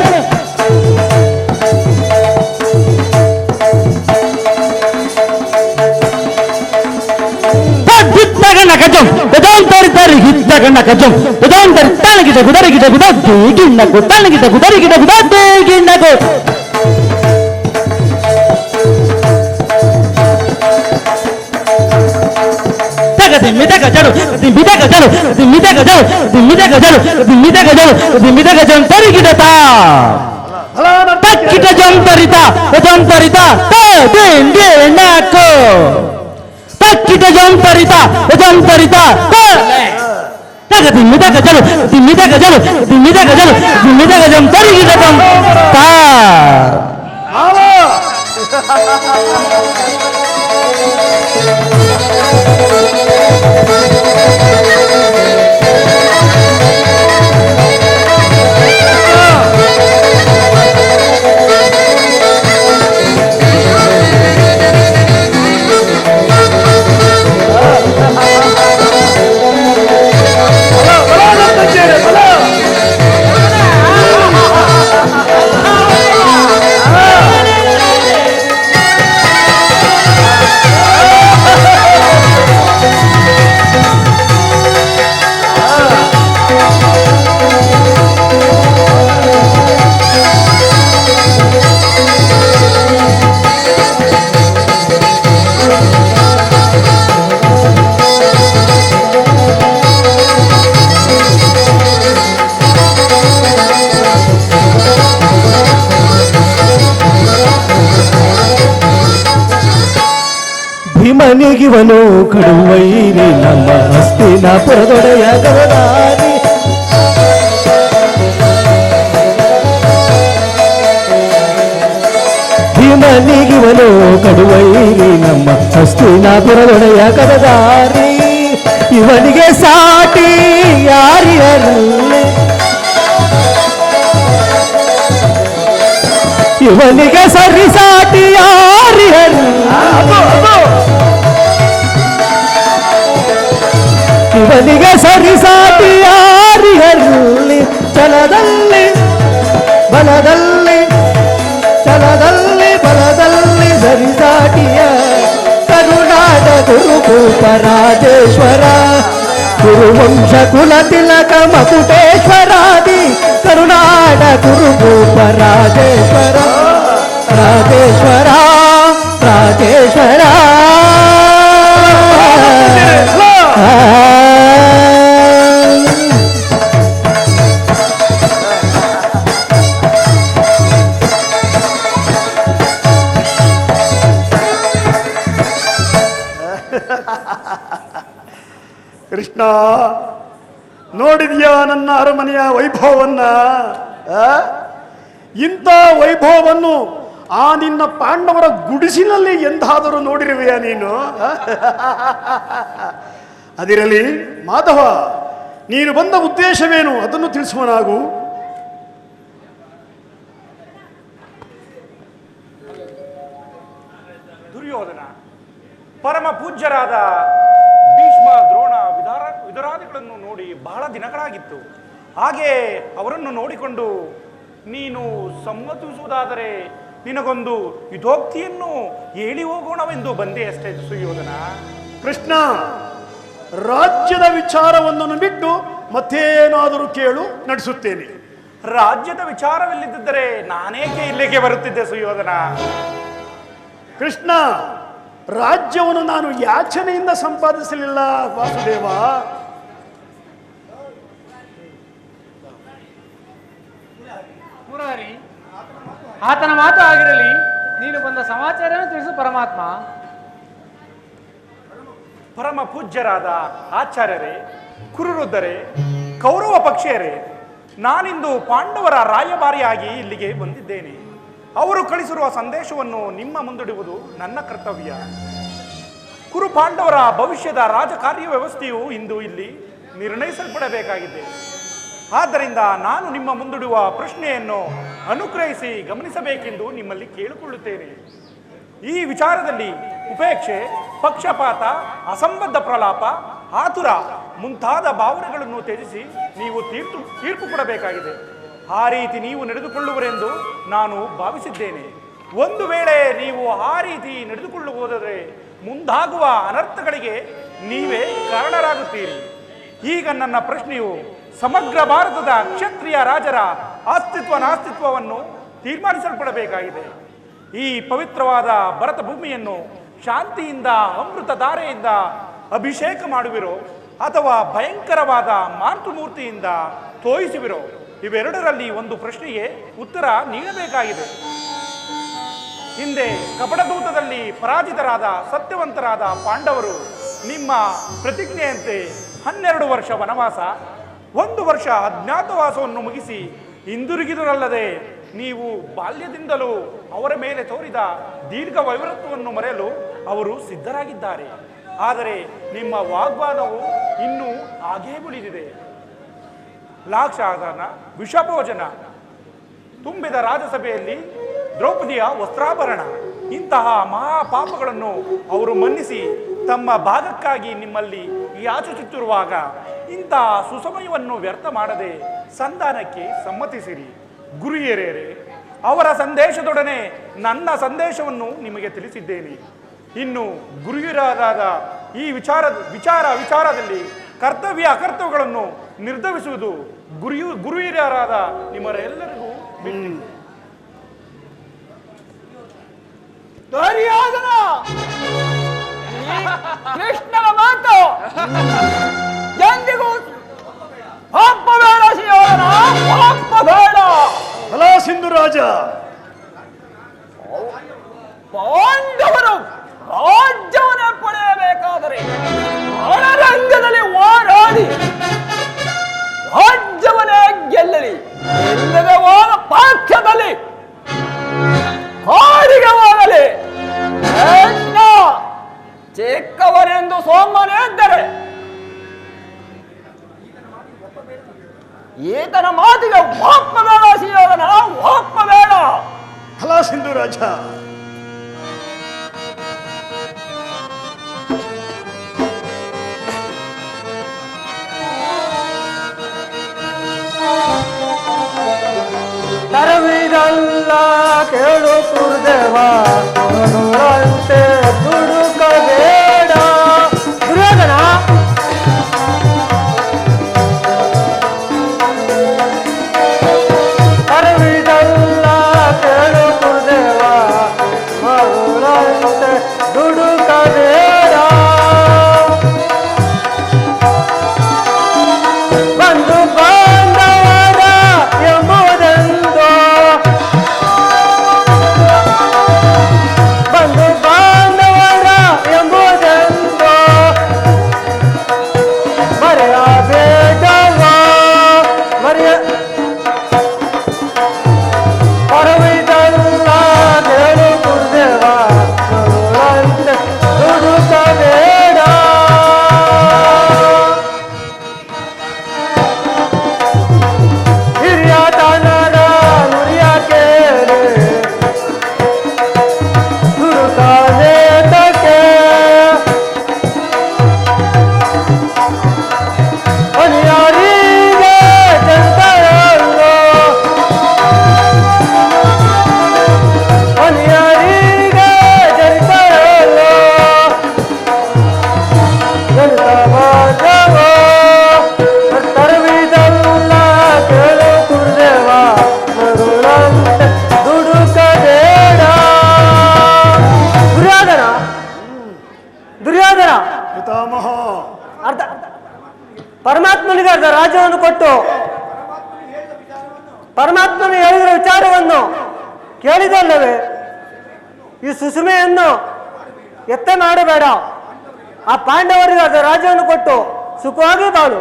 ನಕಜಂ ತದಂ ತರಿ ತರಿ ಹಿತ್ತಗ ನಕಜಂ ತದಂ ತರಿ ತನಗಿಟ ಗುದರಿಗಿಟ ಗುದದ್ದಿ ಗಿಣ್ಣಕು ತನಗಿಟ ಗುದರಿಗಿಟ ಗುದದ್ದಿ ಗಿಣ್ಣಕು ತಗದಿಮಿ ತಗಜಳು ದಿಮಿ ತಗಜಳು ದಿಮಿ ತಗಜಳು ದಿಮಿ ತಗಜಳು ದಿಮಿ ತಗಜಳು ದಿಮಿ ತಗಜಂ ತರಿಗಿಟ ತಾ ತಕ್ಕಿಟ ಜಂ ತರಿತ ತಜಂ ತರಿತ ತ ದಿನ್ ಗಿಣ್ಣಕು ತಕ್ಕಿಟ ಜಂ ತರಿತ ಜಂ ತರಿತ ತಗದಿಮಿ ತಗಜಳು ದಿಮಿ ತಗಜಳು ದಿಮಿ ತಗಜಳು ದಿಮಿ ತಗಜಂ ತರಿಗಿಟ ಜಂ ತಾ ಇವನಿಗಿವನು ಕಡುವೈರಿ ನಮ್ಮ ಹಸ್ತಿನಾಪುರದೊಡೆಯ ಗವನಾರಿ ಭೀಮನಿಗಿವನು ಕಡುವೈರಿ ನಮ್ಮ ಹಸ್ತಿನಾಪುರದೊಡೆಯ ಗವನಾರಿ ಇವನಿಗೆ ಸಾಟಿ ಯಾರಿಯರಲ್ಲಿ ಇವನಿಗೆ ಸರಿಸಾಟಿ ಯಾರಿಯರು ಇವನಿಗೆ ಸರಿಸಾಟಿ ಯಾರಿಯರಲ್ಲಿ ಛಲದಲ್ಲಿ ಬಲದಲ್ಲಿ ಛಲದಲ್ಲಿ ಬಲದಲ್ಲಿ ಸರಿಸಾಟಿಯ ಕರುನಾಡ ಗುರುಭೂಪ ರಾಜೇಶ್ವರ ಗುರುವಂಶ ಕುಲ ತಿಲಕ ಮಕುಟೇಶ್ವರಾದಿ ಕರುನಾಡ ಗುರುಭೂಪ ರಾಜೇಶ್ವರ ರಾಜೇಶ್ವರ ರಾಜೇಶ್ವರ ಕೃಷ್ಣ, ನೋಡಿದ್ಯಾ ನನ್ನ ಅರಮನೆಯ ವೈಭವವನ್ನ? ಇಂಥ ವೈಭವವನ್ನು ಆ ನಿನ್ನ ಪಾಂಡವರ ಗುಡಿಸಿನಲ್ಲಿ ಎಂದಾದರೂ ನೋಡಿರುವೆಯಾ ನೀನು? ಅದಿರಲಿ ಮಾಧವ, ನೀನು ಬಂದ ಉದ್ದೇಶವೇನು ಅದನ್ನು ತಿಳಿಸುವನಾಗು. ದುರ್ಯೋಧನ ಪರಮ ಪೂಜ್ಯರಾದ ಭೀಷ್ಮ, ದ್ರೋಣ, ವಿದುರಾದಿಗಳನ್ನು ನೋಡಿ ಬಹಳ ದಿನಗಳಾಗಿತ್ತು. ಹಾಗೆ ಅವರನ್ನು ನೋಡಿಕೊಂಡು ನೀನು ಸಮ್ಮತಿಸುವುದಾದರೆ ನಿನಗೊಂದು ಯುಧೋಕ್ತಿಯನ್ನು ಹೇಳಿ ಹೋಗೋಣವೆಂದು ಬಂದೆ ಅಷ್ಟೇ ಸುಯೋಧನ. ಕೃಷ್ಣ, ರಾಜ್ಯದ ವಿಚಾರವನ್ನು ಬಿಟ್ಟು ಮತ್ತೇನಾದರೂ ಕೇಳು, ನಡೆಸುತ್ತೇನೆ. ರಾಜ್ಯದ ವಿಚಾರವಿಲ್ಲದಿದ್ದರೆ ನಾನೇಕೆ ಇಲ್ಲಿಗೆ ಬರುತ್ತಿದ್ದೆ ಸುಯೋಧನ? ಕೃಷ್ಣ, ರಾಜ್ಯವನ್ನು ನಾನು ಯಾಚನೆಯಿಂದ ಸಂಪಾದಿಸಲಿಲ್ಲ ವಾಸುದೇವ. ಮುರಾರಿ, ಆತನ ಮಾತು ಆಗಿರಲಿ, ನೀನು ಬಂದ ಸಮಾಚಾರವನ್ನು ತಿಳಿಸು ಪರಮಾತ್ಮ. ಪರಮ ಪೂಜ್ಯರಾದ ಆಚಾರ್ಯರೇ, ಕುರುವೃದ್ಧರೇ, ಕೌರವ ಪಕ್ಷೀಯರೇ, ನಾನಿಂದು ಪಾಂಡವರ ರಾಯಭಾರಿಯಾಗಿ ಇಲ್ಲಿಗೆ ಬಂದಿದ್ದೇನೆ. ಅವರು ಕಳಿಸಿರುವ ಸಂದೇಶವನ್ನು ನಿಮ್ಮ ಮುಂದಿಡುವುದು ನನ್ನ ಕರ್ತವ್ಯ. ಕುರು ಪಾಂಡವರ ಭವಿಷ್ಯದ ರಾಜಕಾರ್ಯ ವ್ಯವಸ್ಥೆಯು ಇಂದು ಇಲ್ಲಿ ನಿರ್ಣಯಿಸಲ್ಪಡಬೇಕಾಗಿದೆ. ಆದ್ದರಿಂದ ನಾನು ನಿಮ್ಮ ಮುಂದಿಡುವ ಪ್ರಶ್ನೆಯನ್ನು ಅನುಗ್ರಹಿಸಿ ಗಮನಿಸಬೇಕೆಂದು ನಿಮ್ಮಲ್ಲಿ ಕೇಳಿಕೊಳ್ಳುತ್ತೇನೆ. ಈ ವಿಚಾರದಲ್ಲಿ ಉಪೇಕ್ಷೆ, ಪಕ್ಷಪಾತ, ಅಸಂಬದ್ಧ ಪ್ರಲಾಪ, ಆತುರ ಮುಂತಾದ ಭಾವನೆಗಳನ್ನು ತ್ಯಜಿಸಿ ನೀವು ತೀರ್ಪು ಕೊಡಬೇಕಾಗಿದೆ. ಆ ರೀತಿ ನೀವು ನಡೆದುಕೊಳ್ಳುವರೆಂದು ನಾನು ಭಾವಿಸಿದ್ದೇನೆ. ಒಂದು ವೇಳೆ ನೀವು ಆ ರೀತಿ ನಡೆದುಕೊಳ್ಳುವುದಾದರೆ ಮುಂದಾಗುವ ಅನರ್ಥಗಳಿಗೆ ನೀವೇ ಕಾರಣರಾಗುತ್ತೀರಿ. ಈಗ ನನ್ನ ಪ್ರಶ್ನೆಯು ಸಮಗ್ರ ಭಾರತದ ಕ್ಷತ್ರಿಯ ರಾಜರ ಅಸ್ತಿತ್ವ ನಾಸ್ತಿತ್ವವನ್ನು ತೀರ್ಮಾನಿಸಲ್ಪಡಬೇಕಾಗಿದೆ. ಈ ಪವಿತ್ರವಾದ ಭರತ ಭೂಮಿಯನ್ನು ಶಾಂತಿಯಿಂದ ಅಮೃತ ಧಾರೆಯಿಂದ ಅಭಿಷೇಕ ಮಾಡುವಿರೋ ಅಥವಾ ಭಯಂಕರವಾದ ಮಾತೃಮೂರ್ತಿಯಿಂದ ತೋಯಿಸುವಿರೋ? ಇವೆರಡರಲ್ಲಿ ಒಂದು ಪ್ರಶ್ನೆಗೆ ಉತ್ತರ ನೀಡಬೇಕಾಗಿದೆ. ಹಿಂದೆ ಕಪಟದೂತದಲ್ಲಿ ಪರಾಜಿತರಾದ ಸತ್ಯವಂತರಾದ ಪಾಂಡವರು ನಿಮ್ಮ ಪ್ರತಿಜ್ಞೆಯಂತೆ 12 ವರ್ಷ ವನವಾಸ, 1 ವರ್ಷ ಅಜ್ಞಾತವಾಸವನ್ನು ಮುಗಿಸಿ ಹಿಂದಿರುಗಿದರಲ್ಲದೆ ನೀವು ಬಾಲ್ಯದಿಂದಲೂ ಅವರ ಮೇಲೆ ತೋರಿದ ದೀರ್ಘ ವೈವೃತ್ವವನ್ನು ಮರೆಯಲು ಅವರು ಸಿದ್ಧರಾಗಿದ್ದಾರೆ. ಆದರೆ ನಿಮ್ಮ ವಾಗ್ವಾದವು ಇನ್ನೂ ಹಾಗೇ ಉಳಿದಿದೆ. ಲಾಕ್ಷಾಸನ, ವಿಷಭೋಜನ, ತುಂಬಿದ ರಾಜಸಭೆಯಲ್ಲಿ ದ್ರೌಪದಿಯ ವಸ್ತ್ರಾಭರಣ, ಇಂತಹ ಮಹಾಪಾಪಗಳನ್ನು ಅವರು ಮನ್ನಿಸಿ ತಮ್ಮ ಭಾಗಕ್ಕಾಗಿ ನಿಮ್ಮಲ್ಲಿ ಯಾಚಿಸುತ್ತಿರುವಾಗ ಇಂತಹ ಸುಸಮಯವನ್ನು ವ್ಯರ್ಥ ಮಾಡದೆ ಸಂಧಾನಕ್ಕೆ ಸಮ್ಮತಿಸಿರಿ. ಗುರುಹಿರಿಯರೇ, ಅವರ ಸಂದೇಶದೊಡನೆ ನನ್ನ ಸಂದೇಶವನ್ನು ನಿಮಗೆ ತಿಳಿಸಿದ್ದೇನೆ. ಇನ್ನು ಗುರುಹಿರಿಯರಾದ ಈ ವಿಚಾರದಲ್ಲಿ ಕರ್ತವ್ಯ ಅಕರ್ತವ್ಯಗಳನ್ನು ನಿರ್ಧರಿಸುವುದು ಗುರುಹಿರಿಯರಾದ ನಿಮ್ಮರೆಲ್ಲರಿಗೂ ಬಿಟ್ಟಿದೆ. ದುರ್ಯೋಧನ, ಕೃಷ್ಣನ ಮಾತು ಎಂದಿಗೂ ಒಪ್ಪಬೇಡ ಸುಯೋಧನ, ಒಪ್ಪಬೇಡ. ಅಲ ಸಿಂಧು ರಾಜ, ಪಾಂಡವರು ರಾಜ್ಯವನ್ನೇ ಪಡೆಯಬೇಕು ಈತನ ಮಾತಿಗೆ ಒಪ್ಪಬೇಡ ಸುಯೋಧನ, ಒಪ್ಪಬೇಡ. ಅಲ ಸಿಂಧು ರಾಜ, ತರವಿದಲ್ಲ ಕೇಳು ಕುರ್ದೇವ ನೋಡುವಂತೆ ದುಡುಕಬೇಡ. ದುರ್ಯೋಧನ ತರವಿದಲ್ಲ ಕೇಳು ಕುರ್ದೇವ ನೋಡುವಂತೆ ದುಡುಕಬೇಡ. ಬಂಧು ಬಾಂಧವರ ಎಂಬುದೆಂದು ಬಂಧು ಬಾಂಧವರ ಎಂಬುದೆಂದು ಮರೆಯಬೇಡವ ಹೊರವಿದಲ್ಲ ಕೇಳು ಗುರುದೇವ ನೋಡುವಂತೆ ದುಡುಕಬೇಡ. ಹಿರಿಯತನದ ನುಡಿಯ ಕೇಳಿ ದುರುಕಾನೇತಕ್ಕೆ ಅನಿಯಾರಿಗೆ ಜನತೆಯಲ್ಲೋ ಅನಿಯಾರಿಗೆ ಜನತೆಯಲ್ಲೋ ಜನತವಾದವೋ ತರವಿದಲ್ಲ ಕೇಳು ಗುರುದೇವ ಮರುಳಂತೆ ದುಡುಕಬೇಡ. ದುರ್ಯೋಧನ ದುರ್ಯೋಧನ ಪಿತಾಮಹ, ಅರ್ಧ ಪರಮಾತ್ಮನಿಗೆ ಅರ್ಧ ರಾಜ್ಯವನ್ನು ಕೊಟ್ಟು ಪರಮಾತ್ಮನು ಹೇಳಿದ ವಿಚಾರವನ್ನು ಕೇಳಿದಲ್ಲವೇ? ಈ ಸುಸುಮೆಯನ್ನು ಎತ್ತ ಮಾಡಬೇಡ. ಆ ಪಾಂಡವರಿಗೆ ಅರ್ಧ ರಾಜ್ಯವನ್ನು ಕೊಟ್ಟು ಸುಖವಾಗಿ ಬಾಳು.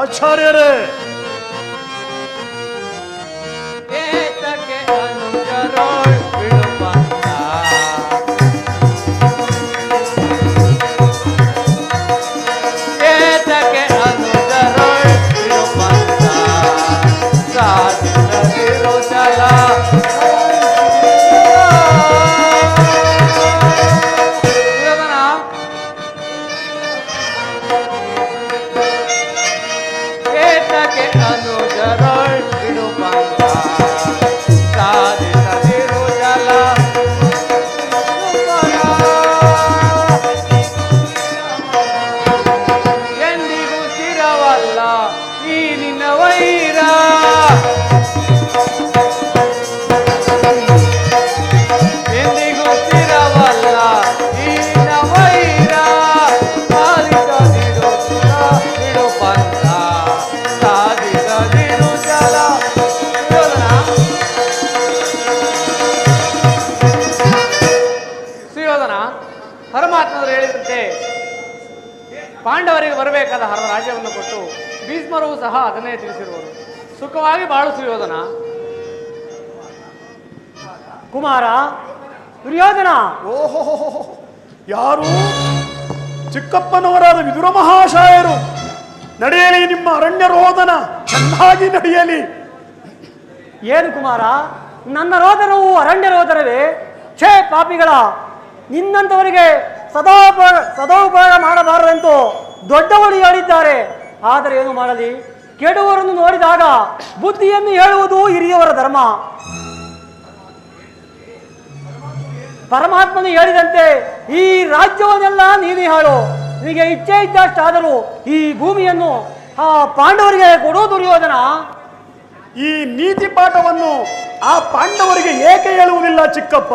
ಆಚಾರ್ಯರೇ, ಏತಕ್ಕೆ ಅನುಜರೋಳ್ ಬಿಡುವಂತ ಏತಕ್ಕೆ ಅನುಜರೋಳ್ ಬಿಡುವಂತ ಸಾಧಿಸದಿರೋ ಚಲ ಸುಯೋಧನ ಏತಕ್ಕೆ ಅನುಜರೋಳ್ ಬಿಡುವಂತ ಸಾಧಿಸದಿರೋ ಚಲ ಎಂದಿಗೂ ಸ್ಥಿರವಲ್ಲ ಈ ನಿನ್ನ ವೈರ. ಎಂದಿಗೂ ಸ್ಥಿರವಲ್ಲ ಈ ನಿನ್ನ ವೈರ. ಸಾಧಿಸದಿರು ಬಿಡು ಪಂಥ ಸಾಧಿಸದಿರು ಜಲ. ಸುಯೋಧನ ಪರಮಾತ್ಮರು ಹೇಳಿದಂತೆ ಪಾಂಡವರಿಗೆ ಬರಬೇಕಾದ ಹರ ರಾಜ್ಯವನ್ನು ಕೊಟ್ಟು ಭೀಷ್ಮರೂ ಸಹ ಅದನ್ನೇ ತಿಳಿಸಿರುವರು. ಸುಖವಾಗಿ ಬಾಳು ಸುಯೋಧನ. ಕುಮಾರ ದುರ್ಯೋಧನ, ಓಹೋ, ಯಾರು? ಚಿಕ್ಕಪ್ಪನವರಾದ ವಿದುರ ಮಹಾಶಯರು. ನಡೆಯಲಿ ನಿಮ್ಮ ಅರಣ್ಯ ರೋದನ, ಚೆನ್ನಾಗಿ ನಡೆಯಲಿ. ಏನು ಕುಮಾರ, ನನ್ನ ರೋದನವು ಅರಣ್ಯ ರೋದನವೇ? ಛೇ ಪಾಪಿಗಳ, ನಿನ್ನಂತವರಿಗೆ ಸದೋಪಯೋಗ ಮಾಡಬಾರದೆಂದು ದೊಡ್ಡವರು ಹೇಳಿದ್ದಾರೆ. ಆದರೆ ಏನು ಮಾಡಲಿ, ಕೆಡುವರನ್ನು ನೋಡಿದಾಗ ಬುದ್ಧಿಯನ್ನು ಹೇಳುವುದು ಹಿರಿಯವರ ಧರ್ಮ. ಪರಮಾತ್ಮನು ಹೇಳಿದಂತೆ ಈ ರಾಜ್ಯವನ್ನೆಲ್ಲ ನೀನೇ ಹಾಳು. ನಿನಗೆ ಇಚ್ಛೆ ಇದ್ದಷ್ಟಾದರೂ ಈ ಭೂಮಿಯನ್ನು ಆ ಪಾಂಡವರಿಗೆ ಕೊಡು ದುರ್ಯೋಧನ. ಈ ನೀತಿ ಪಾಠವನ್ನು ಆ ಪಾಂಡವರಿಗೆ ಏಕೆ ಹೇಳುವುದಿಲ್ಲ ಚಿಕ್ಕಪ್ಪ?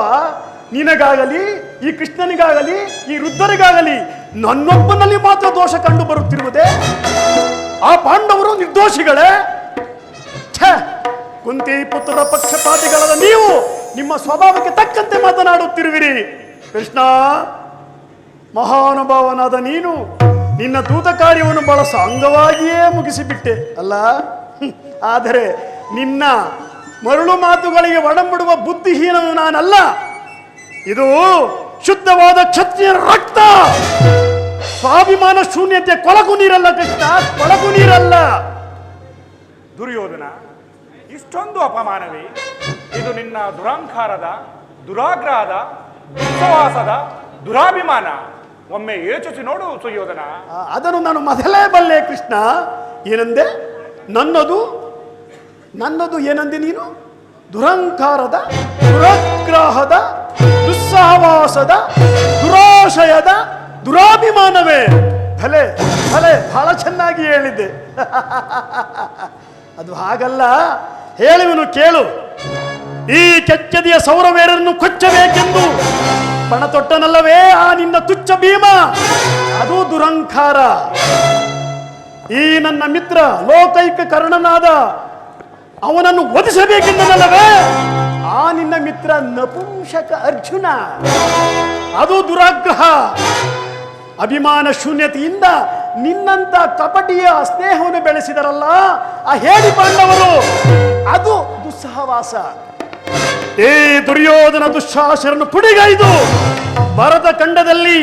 ನಿನಗಾಗಲಿ, ಈ ಕೃಷ್ಣನಿಗಾಗಲಿ, ಈ ವೃದ್ಧರಿಗಾಗಲಿ ನನ್ನೊಬ್ಬನಲ್ಲಿ ಮಾತ್ರ ದೋಷ ಕಂಡು ಬರುತ್ತಿರುವುದೇ? ಆ ಪಾಂಡವರು ನಿರ್ದೋಷಿಗಳೇ? ಛೇ, ಕುಂತಿ ಪುತ್ರರ ಪಕ್ಷಪಾತಿಗಳಾದ ನೀವು ನಿಮ್ಮ ಸ್ವಭಾವಕ್ಕೆ ತಕ್ಕಂತೆ ಮಾತನಾಡುತ್ತಿರುವಿರಿ. ಕೃಷ್ಣ, ಮಹಾನುಭಾವನಾದ ನೀನು ನಿನ್ನ ದೂತ ಕಾರ್ಯವನ್ನು ಬಹಳ ಸಾಂಗವಾಗಿಯೇ ಮುಗಿಸಿಬಿಟ್ಟೆ ಅಲ್ಲ. ಆದರೆ ನಿನ್ನ ಮರಳು ಮಾತುಗಳಿಗೆ ಒಡಂಬಡುವ ಬುದ್ಧಿಹೀನನು ನಾನಲ್ಲ. ಇದು ಶುದ್ಧವಾದ ಕ್ಷತ್ರಿಯರ ರಕ್ತ. ಸ್ವಾಭಿಮಾನ ಶೂನ್ಯತೆ ಕೊಳಕು ನೀರಲ್ಲ ಕೃಷ್ಣ, ಕೊಳಕು ನೀರಲ್ಲ. ದುರ್ಯೋಧನ, ಇಷ್ಟೊಂದು ಅಪಮಾನವೇ? ಇದು ನಿನ್ನ ದುರಹಂಕಾರದ, ದುರಾಗ್ರಹದ, ದುಸ್ಸವಾಸದ, ದುರಾಭಿಮಾನ. ಒಮ್ಮೆ ಯೋಚಿಸಿ ನೋಡು ಸುಯೋಧನ. ಅದನ್ನು ನಾನು ಮೊದಲೇ ಬಲ್ಲೆ ಕೃಷ್ಣ. ಏನಂದೆ? ನನ್ನದು ಏನಂದೆ ನೀನು? ದುರಹಂಕಾರದ, ದುರಾಗ್ರಹದ, ದುಸ್ಸಹವಾಸದ, ದುರಾಶಯದ, ದುರಾಭಿಮಾನವೇ. ಭಲೆ ಭಲೆ, ಬಹಳ ಚೆನ್ನಾಗಿ ಹೇಳಿದ್ದೆ. ಅದು ಹಾಗಲ್ಲ, ಹೇಳುವನು ಕೇಳು. ಈ ಕೆಚ್ಚದಿಯ ಸೌರವೇರನ್ನು ಕೊಚ್ಚಬೇಕೆಂದು ಪಣ ತೊಟ್ಟನಲ್ಲವೇ ಆ ನಿನ್ನ ತುಚ್ಛ ಭೀಮ, ಅದು ದುರಹಂಕಾರ. ಈ ನನ್ನ ಮಿತ್ರ ಲೋಕೈಕ ಕರ್ಣನಾದ ಅವನನ್ನು ವಧಿಸಬೇಕೆಂದನಲ್ಲವೇ ಆ ನಿನ್ನ ಮಿತ್ರ ನಪುಂಸಕ ಅರ್ಜುನ, ಅದು ದುರಾಗ್ರಹ. ಅಭಿಮಾನ ಶೂನ್ಯತೆಯಿಂದ ನಿನ್ನಂತ ಕಪಟಿಯ ಸ್ನೇಹವನ್ನು ಬೆಳೆಸಿದರಲ್ಲ ಆ ಹೇಳಿ ಪಾಂಡವರು, ಅದು ದುಸ್ಸಹವಾಸ. ಈ ದುರ್ಯೋಧನ ದುಶ್ಶಾಸನನ್ನು ಪುಡಿಗೈದು ಭರತ ಖಂಡದಲ್ಲಿ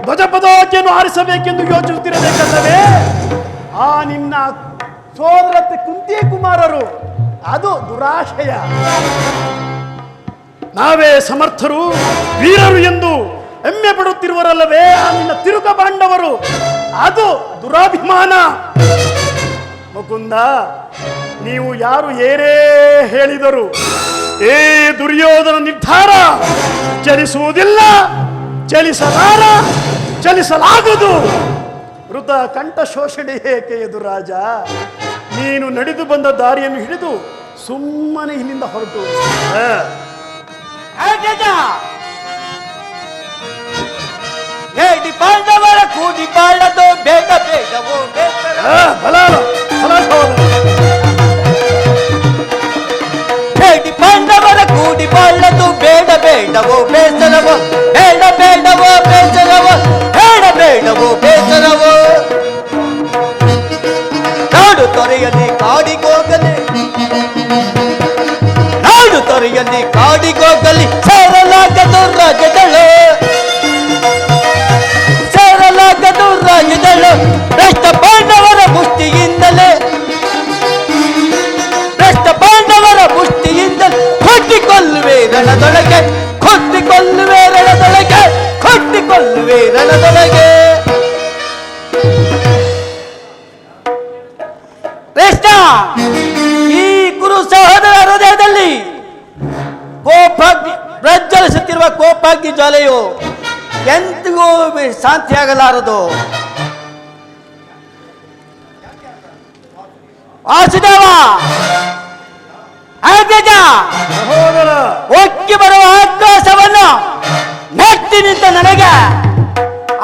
ಧ್ವಜಪತಾಕೆಯನ್ನು ಆರಿಸಬೇಕೆಂದು ಯೋಚಿಸುತ್ತಿರಬೇಕಲ್ಲವೇ ಆ ನಿನ್ನ ಸೋದರತೆ ಕುಂತಿ ಕುಮಾರರು, ಅದು ದುರಾಶಯ. ನಾವೇ ಸಮರ್ಥರು, ವೀರರು ಎಂದು ಹೆಮ್ಮೆ ಪಡುತ್ತಿರುವರಲ್ಲವೇ ಆ ನಿನ್ನ ತಿರುಕ ಪಾಂಡವರು, ಅದು ದುರಾಭಿಮಾನ. ಮುಕುಂದ, ನೀವು ಯಾರು ಏನೇ ಹೇಳಿದರು ಏ ದುರ್ಯೋಧನ ನಿರ್ಧಾರ ಚಲಿಸುವುದಿಲ್ಲ, ಚಲಿಸಲಾರ, ಚಲಿಸಲಾಗದು. ವೃತ ಕಂಠ ಶೋಷಣೆ ಏಕೆ ಎದುರಾಜ? ನೀನು ನಡೆದು ಬಂದ ದಾರಿಯನ್ನು ಹಿಡಿದು ಸುಮ್ಮನೆ ಇಲ್ಲಿಂದ ಹೊರಟು. ಪಾಂಡವರ ಕೂಡಿ ಬಾಳದು ಬೇಡ ಬೇಡವೋ ಪಾಂಡವರ ಕೂಡಿ ಬಾಳದು ಬೇಡ ಬೇಡವೋ ಬೇಸರವೋ, ಬೇಡ ಬೇಡವೋ ಬೇಸರವೋ, ಬೇಡ ಬೇಡವೋ ಬೇಸರವೋ. ನಾಡು ತೊರೆಯಲ್ಲಿ ಕಾಡಿಗೋಗಲಿ, ನಾಡು ತೊರೆಯಲ್ಲಿ ಕಾಡಿಗೋಗಲಿ, ಸೇರಲಾಗದು ರಾಜದಳು, ಸೇರಲಾಗದು ರಾಜದಳು. ಭ್ರಷ್ಟ ಪಾಂಡವರ ಮುಷ್ಟಿಯಿಂದಲೇ, ಭ್ರಷ್ಟ ಪಾಂಡವರ ಮುಷ್ಟಿಯಿಂದಲೇ ಕೊಟ್ಟಿಕೊಳ್ಳುವೆ ರಣದೊಳಗೆ, ಕೊಟ್ಟಿಕೊಳ್ಳುವೆ ರಣದೊಳಗೆ, ಕೊಟ್ಟಿಕೊಳ್ಳುವೆ ರಣದೊಳಗೆ. ಕೃಷ್ಣ, ಈ ಕುರು ಸಹೋದರ ಹೃದಯದಲ್ಲಿ ಕೋಪಾಗ್ನಿ ಪ್ರಜ್ವಲಿಸುತ್ತಿರುವ ಕೋಪಾಗ್ನಿ ಜ್ವಾಲೆಯು ಎಂದಿಗೂ ಶಾಂತಿಯಾಗಲಾರದು. ವಾಸುದೇವ, ಅಗ್ರಜ, ಒಕ್ಕಿ ಬರುವ ಆಕ್ರೋಶವನ್ನು ನೆಟ್ಟಿ ನಿಂತ ನನಗೆ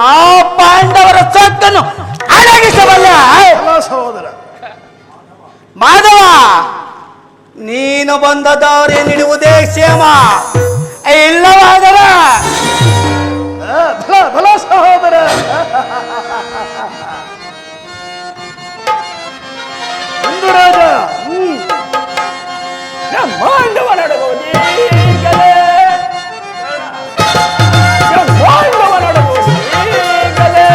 ಆ ಪಾಂಡವರ ಸೊಕ್ಕನ್ನು ಅಡಗಿಸಬಲ್ಲ ಸಹೋದರ ಮಾಧವ. ನೀನು ಬಂದ ದಾರಿ ನೀಡುವುದೇ ಕ್ಷೇಮ, ಇಲ್ಲವಾದರೆ ಭಲ ಸಹೋದರ. ಒಂದು ರಾಜ ಬ್ರಹ್ಮಾಂಡವ ನಡುವುದೀಗಲೇ, ಬ್ರಹ್ಮಾಂಡವ ನಡುವುದೀಗಲೇ.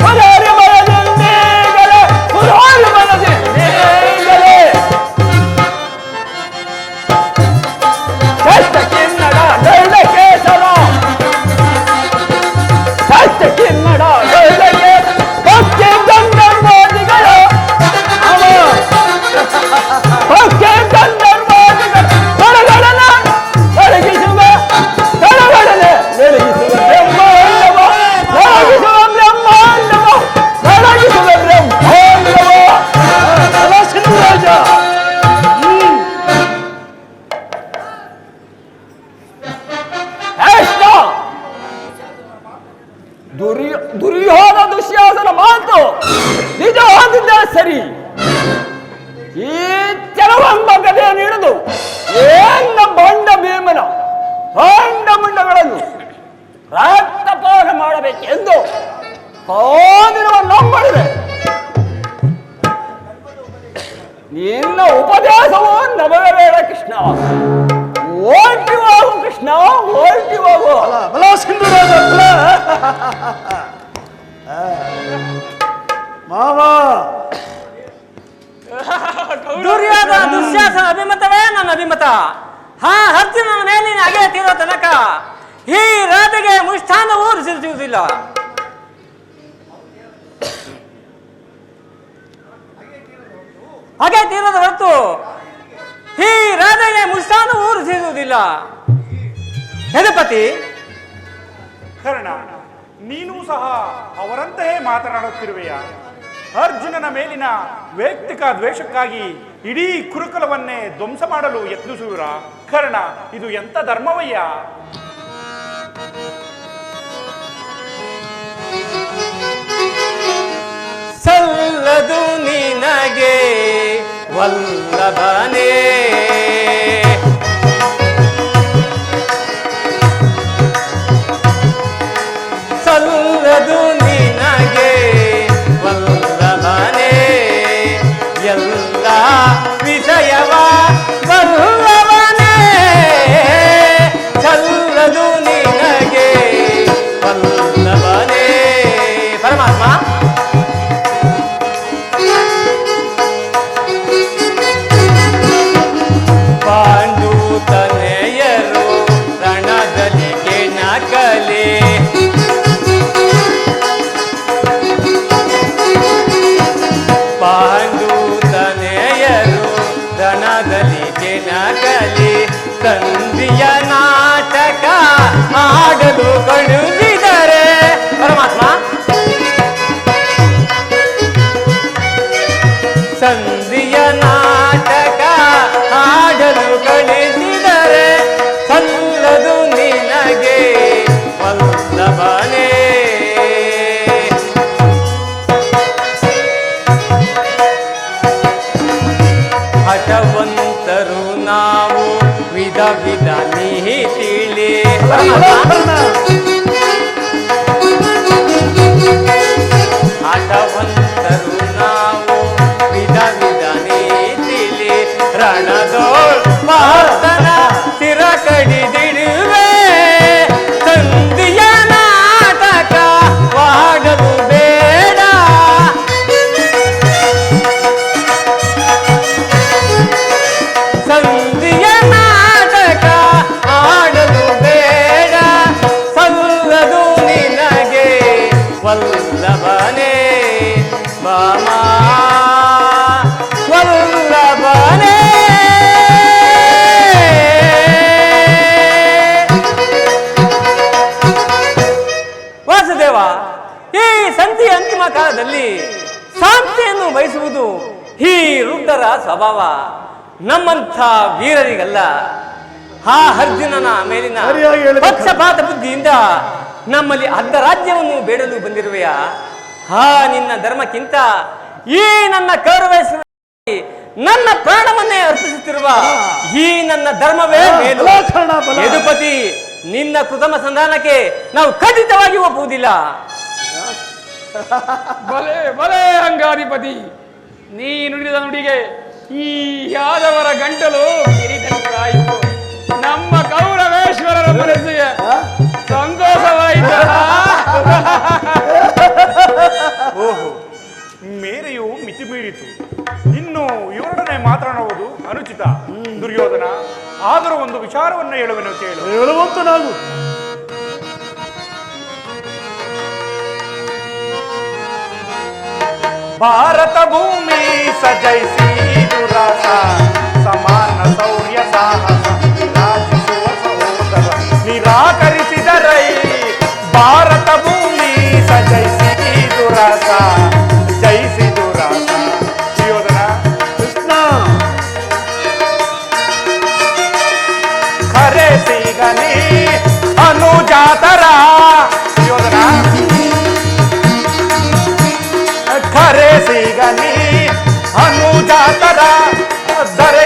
ಪುರಾರಿ ಮನದಿಂದೀಗಲೇ, ಪುರಾರಿ ಮನದಿಂದೀಗಲೇ. ಸತ್ಯ ಕಿನ್ನಡ ದೈಡ ಕೇಸರ, ಸತ್ಯ ಕಿನ್ನಡ ದೈಡ ಕೇಸರ. ಭಕ್ತಿ ಗಂಧರ್ವಾದಿಗಳು, ಭಕ್ತಿ ಗಂಧರ್ವಾದಿಗಳು ಕಳಗಡನ ಬೆಳಗಿಸುವ, ಕಳಗಡನೆ ಬೆಳಗಿಸುವ ಬ್ರಹ್ಮಾಂಡವ, ಬೆಳಗಿಸುವ ಬ್ರಹ್ಮಾಂಡವ, ಬೆಳಗಿಸುವ ಬ್ರಹ್ಮಾಂಡವ. ರಾಜ ದುರ್ಯೋಧನ ದುಶ್ಯಾಸನ ಮಾತು ನಿಜವಾಗಿದ್ದರೆ ಸರಿ. ಈ ಕೆಲವೊಂದು ಕಥೆಯನ್ನು ಹಿಡಿದು ಏನ ಬಂಡ ಭೀಮನ ಬಂಡ ಮುಂಡಗಳನ್ನು ರಕ್ತಪಾನ ಮಾಡಬೇಕೆಂದು ಕಾದಿರುವ ನಂಬಳಿದೆ. ನಿನ್ನ ಉಪದೇಶವೂ ನಮಗೆ ಬೇಡ ಕೃಷ್ಣ. ನಾವು ಹೊರಟಿ ಹೋಗು. ಬಲ ಸಿಂಧುರಾಜ ಬಲ. ಮಾವ ದುರ್ಯೋಧನ ದುಶ್ಯಾಸನ ಅಭಿಮತವೇ ನನ್ನ ಅಭಿಮತ. ಅರ್ಜುನನ ಮೇಲಿನ ಅಗೆ ತೀರೋ ತನಕ ಈ ರಾಧೆಗೆ ಮುಷ್ಟಾನ್ನವೂ ರುಚಿಸುವುದಿಲ್ಲ. ಹಾಗೆ ತೀರದ ಹೊರತು ಈ ರಾಧೆಗೆ ಮುಷ್ಟಾನ್ನವೂ ರುಚಿಸುವುದಿಲ್ಲ. ಯದುಪತಿ, ಕರ್ಣ, ನೀನೂ ಸಹ ಅವರಂತೆಯೇ ಮಾತನಾಡುತ್ತಿರುವೆಯ? ಅರ್ಜುನನ ಮೇಲಿನ ವೈಯಕ್ತಿಕ ದ್ವೇಷಕ್ಕಾಗಿ ಇಡೀ ಕುರುಕುಲವನ್ನೇ ಧ್ವಂಸ ಮಾಡಲು ಯತ್ನಿಸುವಿರ? ಕರ್ಣ, ಇದು ಎಂತ ಧರ್ಮವಯ್ಯ? ಸಲ್ಲದು ನಿನಗೆ ವಲ್ಲಭನೇ, ಸಲ್ಲದು ನಿನಗೆ ವಲ್ಲಭನೇ, ಎಲ್ಲ ವಿಷಯವ ವಲ್ಲಭನೇ, ಸಲ್ಲದು ನಿನಗೆ ವಲ್ಲಭನೇ. ಪರಮಾತ್ಮ, ಪಾಂಡುತನೆಯರು ರಣದಲ್ಲಿ ಕೆಣಕಲೆ, ಪಾಂಡುತನೆಯರು ರಣದಲ್ಲಿ ಕೆಣಕಲೆ, ಸಂಧಿಯ ನಾಟಕ ಆಡಲು ಕಳುಹಿದರೆ. ಪರಮಾತ್ಮ, ಸಂಧಿಯ ನಾಟಕ ಆಡಲು ಕಳಿಸಿದರೆ ಸಲ್ಲದು ನಿನಗೆ ವಲ್ಲಭನೇ. ಹಠವಂತರು ನಾವು ವಿಧ ವಿಧ ನೀತಿಳಿ. ಹಠವಂತರು ನಾವು ವಿಧ ವಿಧ ನೀತಿಲಿ, ರಣದೋಳ್ ಮಾತನ ಸ್ಥಿರ ಕಡಿದಿಡುವೆ, ಸಂಧಿಯ ನಾಟಕ ವಾಡಲು ಬೇಡ, ಸಂಧಿಯ ನಾಟಕ ಆಡಲು ಬೇಡ, ಸಲ್ಲದು ನಿನಗೆ ವಲ್ಲಭನೇ. ಬಾಮ ವಲ್ಲಭನೇ. ವಾಸುದೇವ, ಈ ಸಂಧಿಯ ಅಂತಿಮ ಕಾಲದಲ್ಲಿ ಶಾಂತಿಯನ್ನು ಬಯಸುವುದು ಈ ರುದ್ರರ ಸ್ವಭಾವ, ನಮ್ಮಂಥ ವೀರರಿಗಲ್ಲ. ಆ ಅರ್ಜುನನ ಮೇಲಿನ ಸರಿಯಾಗಿ ಹೇಳಿದೆ. ಪಕ್ಷಪಾತ ಬುದ್ಧಿಯಿಂದ ನಮ್ಮಲ್ಲಿ ಅರ್ಧ ರಾಜ್ಯವನ್ನು ಬೇಡಲು ಬಂದಿರುವೆಯಾ? ನಿನ್ನ ಧರ್ಮಕ್ಕಿಂತ ಈ ನನ್ನ ಕೌರವೇಶ್ವರ ನನ್ನ ಪ್ರಾಣವನ್ನೇ ಅರ್ಪಿಸುತ್ತಿರುವ ಈ ನನ್ನ ಧರ್ಮವೇ ಮೇಲು. ಯದುಪತಿ, ನಿನ್ನ ಕೃತಮ ಸಂಧಾನಕ್ಕೆ ನಾವು ಖಂಡಿತವಾಗಿ ಒಪ್ಪುವುದಿಲ್ಲ. ಬಲೆ ಬಲೆ ಅಂಗಾಧಿಪತಿ, ನೀ ನುಡಿದ ನುಡಿಗೆ ಈ ಯಾದವರ ಗಂಟಲು ಕಿರೀಟಕ್ಕಾಯಿತು. ನಮ್ಮ ಕೌರವೇಶ್ವರರ ಮನಸ್ಸಿಗೆ ಸಂತೋಷವಾಯಿತ. ಓಹೋ, ಮೇರೆಯು ಮಿತಿ ಮೀರಿತು. ಇನ್ನು ಇವರೊಡನೆ ಮಾತನಾಡುವುದು ಅನುಚಿತ. ದುರ್ಯೋಧನ, ಆದರೂ ಒಂದು ವಿಚಾರವನ್ನು ಹೇಳುವೆನು, ಕೇಳು. ಹೇಳುವಂತ ನಾವು ಭಾರತ ಭೂಮಿ ಸಜೈಸಿ ದುರಾಸ, ಸಮಾನ ಶೌರ್ಯ ಸಾಹಸ ವಿರಾಜಿಸುವ ಸಹೋದರ ನಿರಾಕರಿಸಿದರೈ. ಭಾರತ ಭೂಮಿ ಸಜೈಸಿ ದುರಾಸ, ಜೈಸಿ ದುರಾಸ. ದುರ್ಯೋಧನ, ಕೃಷ್ಣ ಖರೆ ಸಿಗನಿ ಅನುಜಾತರ. ದುರ್ಯೋಧನ, ಖರೆ ಸಿಗನಿ ಅನುಜಾತರ ದರೆ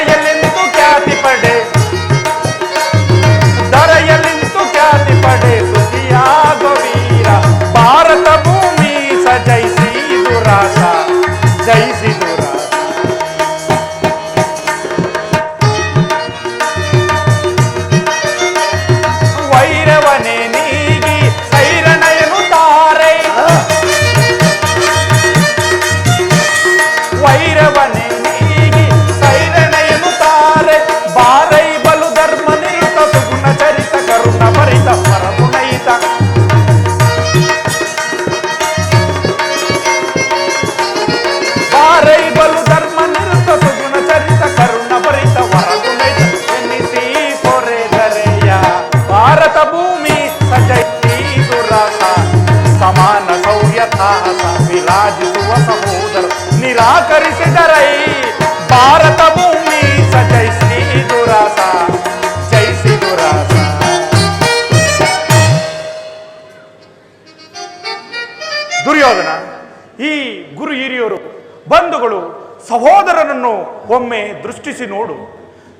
ಸಹೋದರನನ್ನು ಒಮ್ಮೆ ದೃಷ್ಟಿಸಿ ನೋಡು.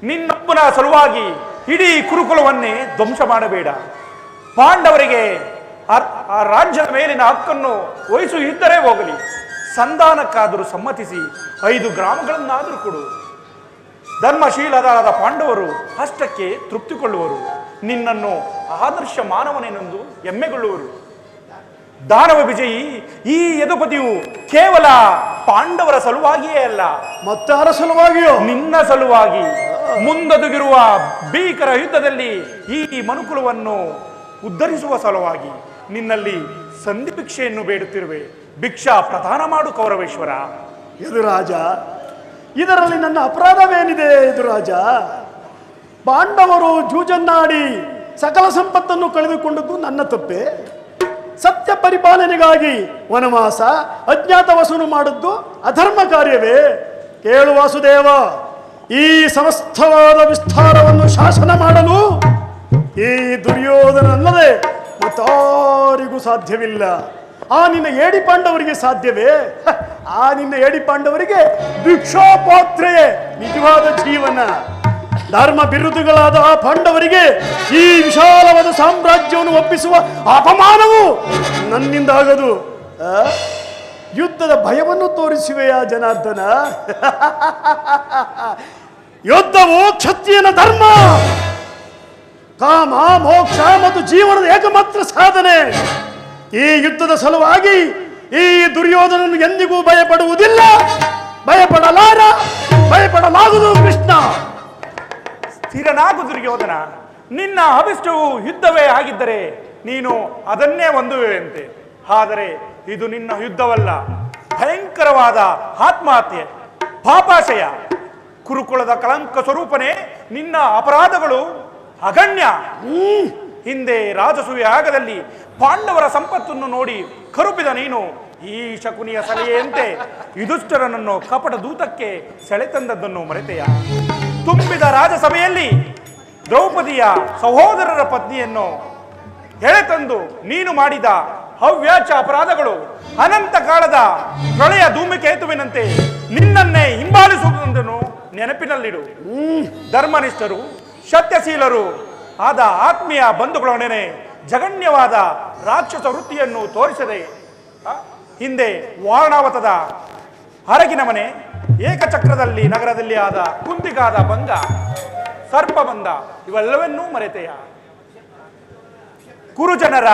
ನಿನ್ನೊಬ್ಬನ ಸಲುವಾಗಿ ಇಡೀ ಕುರುಕುಲವನ್ನೇ ಧ್ವಂಸ ಮಾಡಬೇಡ. ಪಾಂಡವರಿಗೆ ಆ ರಾಜ್ಯದ ಮೇಲಿನ ಹಕ್ಕನ್ನು ವಹಿಸು ಇದ್ದರೆ ಹೋಗಲಿ, ಸಂಧಾನಕ್ಕಾದರೂ ಸಮ್ಮತಿಸಿ 5 ಗ್ರಾಮಗಳನ್ನಾದರೂ ಕೊಡು. ಧರ್ಮಶೀಲರಾದ ಪಾಂಡವರು ಅಷ್ಟಕ್ಕೆ ತೃಪ್ತಿಕೊಳ್ಳುವರು. ನಿನ್ನನ್ನು ಆದರ್ಶ ಮಾನವನೆಂದು ಹೆಮ್ಮೆಗೊಳ್ಳುವರು. ದಾನವ ವಿಜಯಿ, ಈ ಯದುಪತಿಯು ಕೇವಲ ಪಾಂಡವರ ಸಲುವಾಗಿಯೇ ಅಲ್ಲ, ಮತ್ತಾರ ಸಲುವಾಗಿಯೋ? ನಿನ್ನ ಸಲುವಾಗಿ. ಮುಂದೊದಗಿರುವ ಭೀಕರ ಯುದ್ಧದಲ್ಲಿ ಈ ಮನುಕುಲವನ್ನು ಉದ್ಧರಿಸುವ ಸಲುವಾಗಿ ನಿನ್ನಲ್ಲಿ ಸಂಧಿ ಭಿಕ್ಷೆಯನ್ನು ಬೇಡುತ್ತಿರುವೆ. ಭಿಕ್ಷಾ ಪ್ರದಾನ ಮಾಡು ಕೌರವೇಶ್ವರ. ಯದುರಾಜ, ಇದರಲ್ಲಿ ನನ್ನ ಅಪರಾಧವೇನಿದೆ ಯದುರಾಜ? ಪಾಂಡವರು ಜೂಜನ್ನಾಡಿ ಸಕಲ ಸಂಪತ್ತನ್ನು ಕಳೆದುಕೊಂಡದ್ದು ನನ್ನ ತಪ್ಪೆ. ಸತ್ಯ ಪರಿಪಾಲನೆಗಾಗಿ ವನವಾಸ ಅಜ್ಞಾತವಾಸವನ್ನು ಮಾಡಿದ್ದು ಅಧರ್ಮ ಕಾರ್ಯವೇ? ಕೇಳು ವಾಸುದೇವ, ಈ ಸಮಸ್ತವಾದ ವಿಸ್ತಾರವನ್ನು ಶಾಸನ ಮಾಡಲು ಈ ದುರ್ಯೋಧನಲ್ಲದೆ ಮತ್ತಾರಿಗೂ ಸಾಧ್ಯವಿಲ್ಲ. ಆ ನಿನ್ನ ಏಡಿ ಪಾಂಡವರಿಗೆ ಸಾಧ್ಯವೇ? ಆ ನಿನ್ನ ಏಡಿ ಪಾಂಡವರಿಗೆ ಭಿಕ್ಷಾಪಾತ್ರೆಯೇ ನಿಜವಾದ ಜೀವನ. ಧರ್ಮ ಬಿರುದುಗಳಾದ ಆ ಪಾಂಡವರಿಗೆ ಈ ವಿಶಾಲವಾದ ಸಾಮ್ರಾಜ್ಯವನ್ನು ಒಪ್ಪಿಸುವ ಅಪಮಾನವು ನನ್ನಿಂದ ಆಗದು. ಯುದ್ಧದ ಭಯವನ್ನು ತೋರಿಸುವೆಯಾ ಜನಾರ್ದನ? ಯುದ್ಧವು ಕ್ಷತ್ರಿಯನ ಧರ್ಮ. ಕಾಮ, ಮೋಕ್ಷ ಮತ್ತು ಜೀವನದ ಏಕಮಾತ್ರ ಸಾಧನೆ. ಈ ಯುದ್ಧದ ಸಲುವಾಗಿ ಈ ದುರ್ಯೋಧನನು ಎಂದಿಗೂ ಭಯಪಡುವುದಿಲ್ಲ, ಭಯಪಡಲಾರ, ಭಯಪಡಲಾಗುವುದು ಕೃಷ್ಣ. ಸ್ಥಿರನಾಗು ದುರ್ಯೋಧನ. ನಿನ್ನ ಅಭಿಷ್ಟವು ಯುದ್ಧವೇ ಆಗಿದ್ದರೆ ನೀನು ಅದನ್ನೇ ಹೊಂದುವೆಯಂತೆ. ಆದರೆ ಇದು ನಿನ್ನ ಯುದ್ಧವಲ್ಲ, ಭಯಂಕರವಾದ ಆತ್ಮಹತ್ಯೆ, ಪಾಪಾಶಯ. ಕುರುಕುಲದ ಕಳಂಕ ಸ್ವರೂಪನೇ ನಿನ್ನ ಅಪರಾಧಗಳು ಅಗಣ್ಯ. ಹಿಂದೆ ರಾಜಸೂಯ ಯಾಗದಲ್ಲಿ ಪಾಂಡವರ ಸಂಪತ್ತನ್ನು ನೋಡಿ ಕರುಪಿದ ನೀನು ಈ ಶಕುನಿಯ ಸಲಹೆಯಂತೆ ಯುಧಿಷ್ಠಿರನನ್ನು ಕಪಟ ದೂತಕ್ಕೆ ಸೆಳೆತಂದದ್ದನ್ನು ಮರೆತೆಯ? ತುಂಬಿದ ರಾಜಸಭೆಯಲ್ಲಿ ದ್ರೌಪದಿಯ ಸಹೋದರರ ಪತ್ನಿಯನ್ನು ಎಳೆತಂದು ನೀನು ಮಾಡಿದ ಹವ್ಯಾಚ ಅಪರಾಧಗಳು ಅನಂತ ಕಾಲದ ಪ್ರಳಯ ಧೂಮಕೇತುವಿನಂತೆ ನಿನ್ನನ್ನೇ ಹಿಂಬಾಲಿಸುವುದನ್ನು ನೆನಪಿನಲ್ಲಿಡು. ಧರ್ಮನಿಷ್ಠರು, ಸತ್ಯಶೀಲರು ಆದ ಆತ್ಮೀಯ ಬಂಧುಗಳೊಡನೆ ಜಗಣ್ಯವಾದ ರಾಕ್ಷಸ ವೃತ್ತಿಯನ್ನು ತೋರಿಸದೆ ಹಿಂದೆ ವಾರಣಾವತದ ಹರಗಿನ ಮನೆ, ಏಕಚಕ್ರದಲ್ಲಿ ನಗರದಲ್ಲಿ ಆದ ಕುಂತಿಗಾದ ಭಂಗ, ಸರ್ಪಬಂಧ ಇವೆಲ್ಲವನ್ನೂ ಮರೆತೆಯ? ಕುರುಜನರ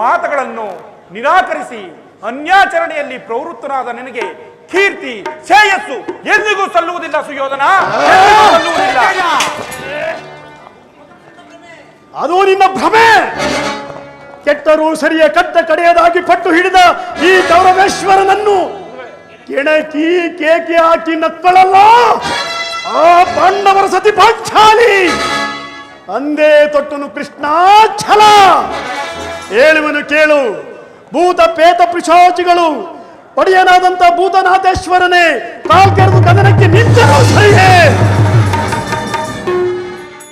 ಮಾತುಗಳನ್ನು ನಿರಾಕರಿಸಿ ಅನ್ಯಾಚರಣೆಯಲ್ಲಿ ಪ್ರವೃತ್ತನಾದ ನಿನಗೆ ಕೀರ್ತಿ, ಶ್ರೇಯಸ್ಸು ಎಂದಿಗೂ ಸಲ್ಲುವುದಿಲ್ಲ ಸುಯೋಧನ, ಸಲ್ಲುವುದಿಲ್ಲ. ಅದು ನಿನ್ನ ಭ್ರಮೆ. ಕೆಟ್ಟರೂ ಸರಿಯ ಕಟ್ಟ ಕಡೆಯದಾಗಿ ಪಟ್ಟು ಹಿಡಿದ ಈ ಕೌರವೇಶ್ವರನನ್ನು ಕೆಣಕಿ ಕೇಕೆ ಹಾಕಿ ನಕ್ಕಳಲ್ಲ ಆ ಪಾಂಡವರ ಸತಿ ಪಾಂಚಾಲಿ. ಅಂದೇ ತೊಟ್ಟನು ಕೃಷ್ಣ ಛಲ. ಹೇಳುವನು ಕೇಳು, ಭೂತ ಪೇತ ಪಿಶಾಚಿಗಳು ಒಡೆಯನಾದಂತ ಭೂತನಾಥೇಶ್ವರನೇ ಕಾಲ್ಕೆರೆದು ಕದನಕ್ಕೆ ನಿಂತರೂ ಸರಿಯೇ.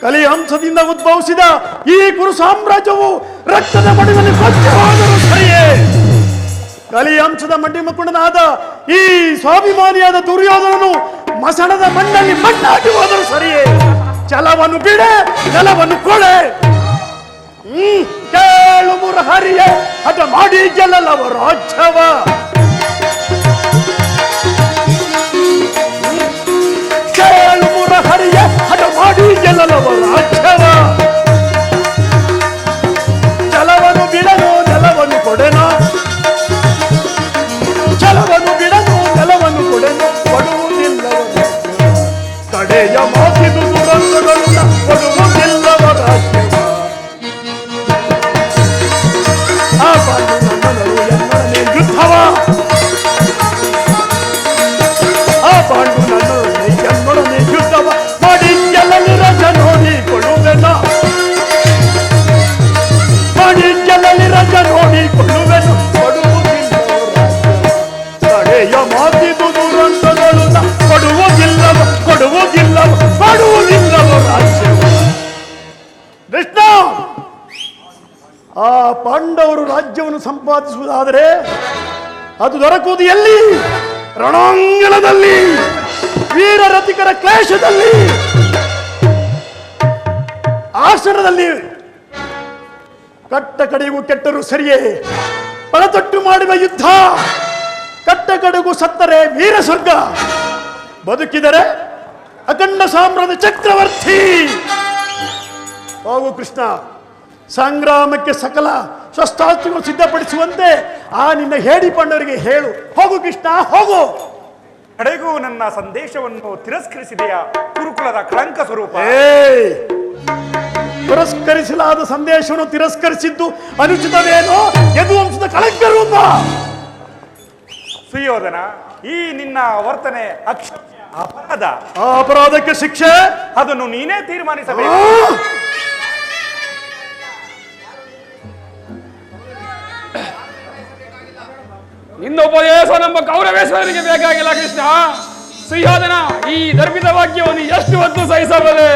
ಕಲಿಹಂಸದಿಂದ ಉದ್ಭವಿಸಿದ ಈ ಕುರು ಸಾಮ್ರಾಜ್ಯವು ರಕ್ತದ ಮಡಿನಲ್ಲಿ ಕೊಚ್ಚವಾದರೂ ಸರಿಯೇ. ಕಲಿಹಂಸದ ಮಡಿಮಕುಂಡನಾದ ಈ ಸ್ವಾಭಿಮಾನಿಯಾದ ದುರ್ಯೋಧನನು ಮಸಣದ ಮಣ್ಣಲ್ಲಿ ಮಣ್ಣಾಗಿ ಹೋದರೂ ಸರಿಯೇ. ಛಲವನ್ನು ಬಿಡೆ, ನೆಲವನ್ನು ಕೊಳೆ. ಕೇಳು ಮುರಹರಿಯೇ, ಹಠ ಮಾಡಿ ಗೆಲ್ಲಲವ ರಾಜ್ಯವ. ಕೇಳು ಮುರಹರಿಯೇ, ಹಠ ಮಾಡಿ ಗೆಲ್ಲಲವ ರಾಜ್ಯವ. ಛಲವನ್ನು ಬಿಡನು, ನೆಲವನ್ನು ಕೊಡೆನು. ಛಲವನ್ನು ಬಿಡನು, ನೆಲವನ್ನು ಕೊಡೆನು. ಕೊಡುವುದಿಲ್ಲವ ಕಡೆಯ ಮಾತಿದು ದುರಂತಗಳನ್ನ ಕೊಡುವುದಿಲ್ಲವ ರಾಜ್ಯವ. ಆ ಪಾಂಡು ನನ್ನನರು ಎನ್ನೊಡನೆ ಯುದ್ಧವ. ಆ ಪಾಂಡು ನನ್ನೊಡನೆ ಎನ್ನೊಡನೆ ಯುದ್ಧವ ಮಾಡಿ ಗೆಲ್ಲಲಿ ರಜ ನೋಡಿ ಕೊಡುವೆನು. ಮಾಡಿ ಗೆಲ್ಲಲಿ ರಜ ನೋಡಿ ಕೊಡುವೆನು. ಕೊಡುವುದಿಲ್ಲವ ಕಡೆಯ ಮಾತಿದು ದುರಂತಗಳನ್ನ ಕೊಡುವುದಿಲ್ಲವ ಕೊಡುವುದಿಲ್ಲವ ಕೊಡುವುದಿಲ್ಲವ ರಾಜ್ಯವ. ಕೃಷ್ಣ, ಆ ಪಾಂಡವರು ರಾಜ್ಯವನ್ನು ಸಂಪಾದಿಸುವುದಾದರೆ ಅದು ದೊರಕುವುದು ಎಲ್ಲಿ? ರಣಾಂಗಣದಲ್ಲಿ ವೀರರತಿಕರ ಕ್ಲೇಶದಲ್ಲಿ ಆಸನದಲ್ಲಿ ಕಟ್ಟ ಕಡೆಗೂ ಕೆಟ್ಟರು ಸರಿಯೇ ಪಳತೊಟ್ಟು ಮಾಡುವ ಯುದ್ಧ, ಕಟ್ಟ ಕಡೆಗೂ ಸತ್ತರೆ ವೀರ ಸ್ವರ್ಗ, ಬದುಕಿದರೆ ಅಖಂಡ ಸಾಮ್ರಾಜ್ಯ ಚಕ್ರವರ್ತಿ. ಹೋಗು ಕೃಷ್ಣ, ಸಂಗ್ರಾಮಕ್ಕೆ ಸಕಲ ಶಸ್ತ್ರಾಸ್ತ್ರಗಳು ಸಿದ್ಧಪಡಿಸುವಂತೆ ಆ ನಿನ್ನ ಹೇಡಿ ಪಾಂಡವರಿಗೆ ಹೇಳು. ಹೋಗು ಕೃಷ್ಣ, ಹೋಗು. ಕಡೆಗೂ ನನ್ನ ಸಂದೇಶವನ್ನು ತಿರಸ್ಕರಿಸಿದೆಯಾ ಕುರುಕುಲದ ಕಳಂಕ ಸ್ವರೂಪ? ಪುರಸ್ಕರಿಸಲಾದ ಸಂದೇಶವನ್ನು ತಿರಸ್ಕರಿಸಿದ್ದು ಅನುಚಿತವೇನೋ ಯದುವಂಶದ ಕಳಂಕ ರೂಪ. ಸುಯೋಧನ, ಈ ನಿನ್ನ ವರ್ತನೆ ಅಪರಾಧ. ಆ ಅಪರಾಧಕ್ಕೆ ಶಿಕ್ಷೆ ಅದನ್ನು ನೀನೇ ತೀರ್ಮಾನಿಸಬೇಕು. ನಿನ್ನ ಉಪದೇಶ ನಮ್ಮ ಕೌರವೇಶ್ವರನಿಗೆ ಬೇಕಾಗಿಲ್ಲ ಕೃಷ್ಣ. ಸುಯೋಧನ, ಈ ಧರ್ಮಿತ ವಾಕ್ಯವನ್ನು ಎಷ್ಟು ಹೊತ್ತು ಸಹಿಸಬಲ್ಲೆ?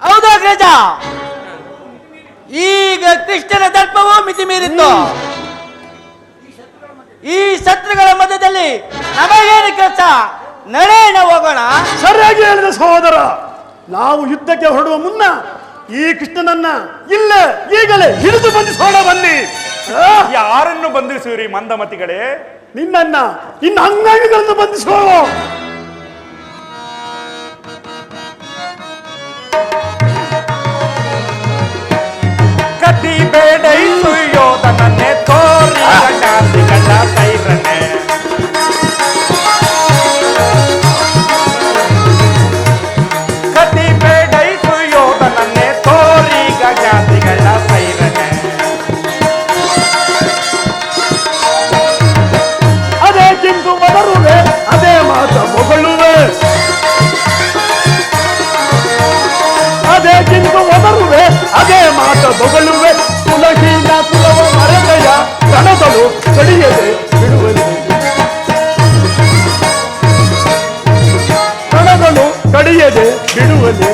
ಹೌದು ಅಗ್ರಜ, ಈಗ ಕೃಷ್ಣನ ದರ್ಪವು ಮಿತಿ ಮೀರಿತ್ತು. ಈ ಶತ್ರುಗಳ ಮಧ್ಯದಲ್ಲಿ ನಮಗೇನು ಕೆಲಸ? ನಡೆಯೋಣ, ಹೋಗೋಣ. ಸರಿಯಾಗಿ ಹೇಳಿದ ಸಹೋದರ. ನಾವು ಯುದ್ಧಕ್ಕೆ ಹೊರಡುವ ಮುನ್ನ ಈ ಕೃಷ್ಣನನ್ನ ಇಲ್ಲ ಈಗಲೇ ಹಿಡಿದು ಬಂಧಿಸೋಣ. ಬನ್ನಿ. ಯಾರನ್ನು ಬಂಧಿಸುವಿರಿ ಮಂದಮತಿಗಳೇ? ನಿನ್ನ ಅಂಗಾಂಗಗಳನ್ನು ಬಂಧಿಸೋಣ. ಕತಿ ಬೇಡ ಸುಯೋಧನನ್ನೇ ತೋರಿ ಶಾಂತಿಗಳ ಸೈರನೆ. ಕತಿ ಬೇಡ ಸುಯೋಧನನ್ನೇ ತೋರಿ ಜಾತಿಗಳ ಸೈರನೆ. ಅದೇ ಕಿಂದು ಮೊದರುವೆ, ಅದೇ ಮಾತ ಮೊಗಳುವೆ. ಅದೇ ಕಿಂದು ಮೊದರುವೆ, ಅದೇ ಮಾತ ಮೊಗಳುವೆ. ಕುಲಹೀನ ಕುಲವ ಮರೆದೆಯ ಕಣದಳು ಕಡಿಯದೆ ಬಿಡುವನೆ. ಕಣದಳು ಕಡಿಯದೆ ಬಿಡುವನೆ.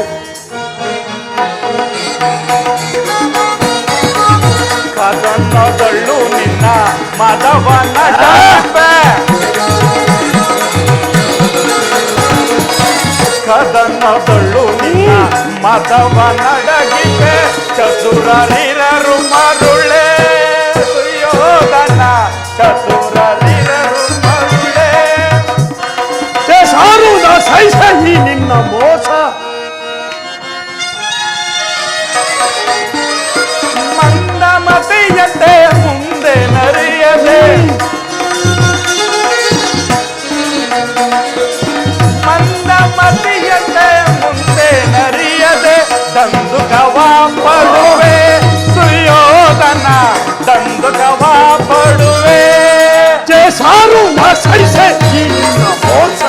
ಕದನ್ನದಳ್ಳು ನಿನ್ನ ಮದವನ ಡಂಬೆ. ಕದನ್ನದಳ್ಳು ನಿನ್ನ ಮದವನಡಗಿವೆ. ಚತುರರಿರರು ಮರುಳೆ ಸುಯೋಧನ, ಚತುರರಿರರು ಮರುಳೆ. ಸಾರು ನಾ ಸಹಿಸ ಈ ನಿನ್ನ ಮೋಸ. ಮಂದಮತಿಯಂತೆ ಮುಂದೆ ನರಿಯದೆ, ಮಂದಮತಿಯಂತೆ ಮುಂದೆ ನರಿಯದೆ ದಂದುಕವ ಪಡುವೆ ಸುಯೋಧನ, ದಂದುಕವ ಪಡುವೆ. ಸಾರು ನಾ ಸಹಿಸ ಈ ನಿನ್ನ ಮೋಸ.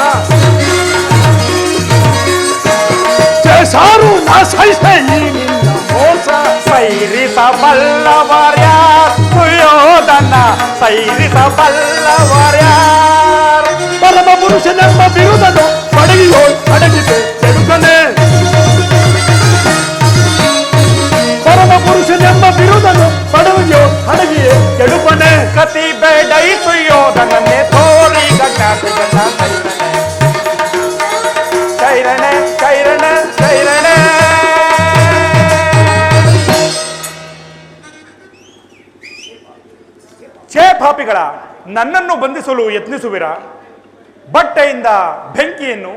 ಸಾರು ನಾ ಸಹಿಸ ಈ ನಿನ್ನ ಮೋಸ. ಸೈರಿಸಬಲ್ಲವರ್ಯ ಸುಯೋಧನ, ಸೈರಿಸಬಲ್ಲವರ್ಯ. ಪರಮ ಪುರುಷನೆಂಬ ಬಿರುದನು ಪಡೆಯೋ ಅಡಗಿದೆ ಕೆಡುಕನೆ. ಪರಮ ಪುರುಷನೆಂಬ ಬಿರುದನು ಪಡೆಯೋ ಅಡಗಿಯೇ ಕೆಡುಕನೆ. ಕತಿ ಬೇಡ ಸುಯೋಧನನ್ನೇ ತೋರಿ ಗಂಗಾತಿಗಳ ಸೈರಣೆ, ಸೈರಣೆ, ಸೈರಣೆ. ಛೇ ಪಾಪಿಗಳ, ನನ್ನನ್ನು ಬಂಧಿಸಲು ಯತ್ನಿಸುವಿರಾ? ಬಟ್ಟೆಯಿಂದ ಬೆಂಕಿಯನ್ನು,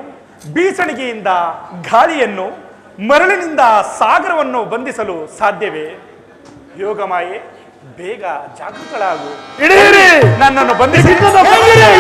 ಬೀಸಣಿಗೆಯಿಂದ ಗಾಳಿಯನ್ನು, ಮರಳಿನಿಂದ ಸಾಗರವನ್ನು ಬಂಧಿಸಲು ಸಾಧ್ಯವೇ? ಯೋಗಮಾಯೆ, ಬೇಗ ಜಾಗೃತಳಾಗು. ಹಿಡಿಯಿರಿ ನನ್ನನ್ನು ಬಂಧಿಸಿ. ಬಂದಿರಿ.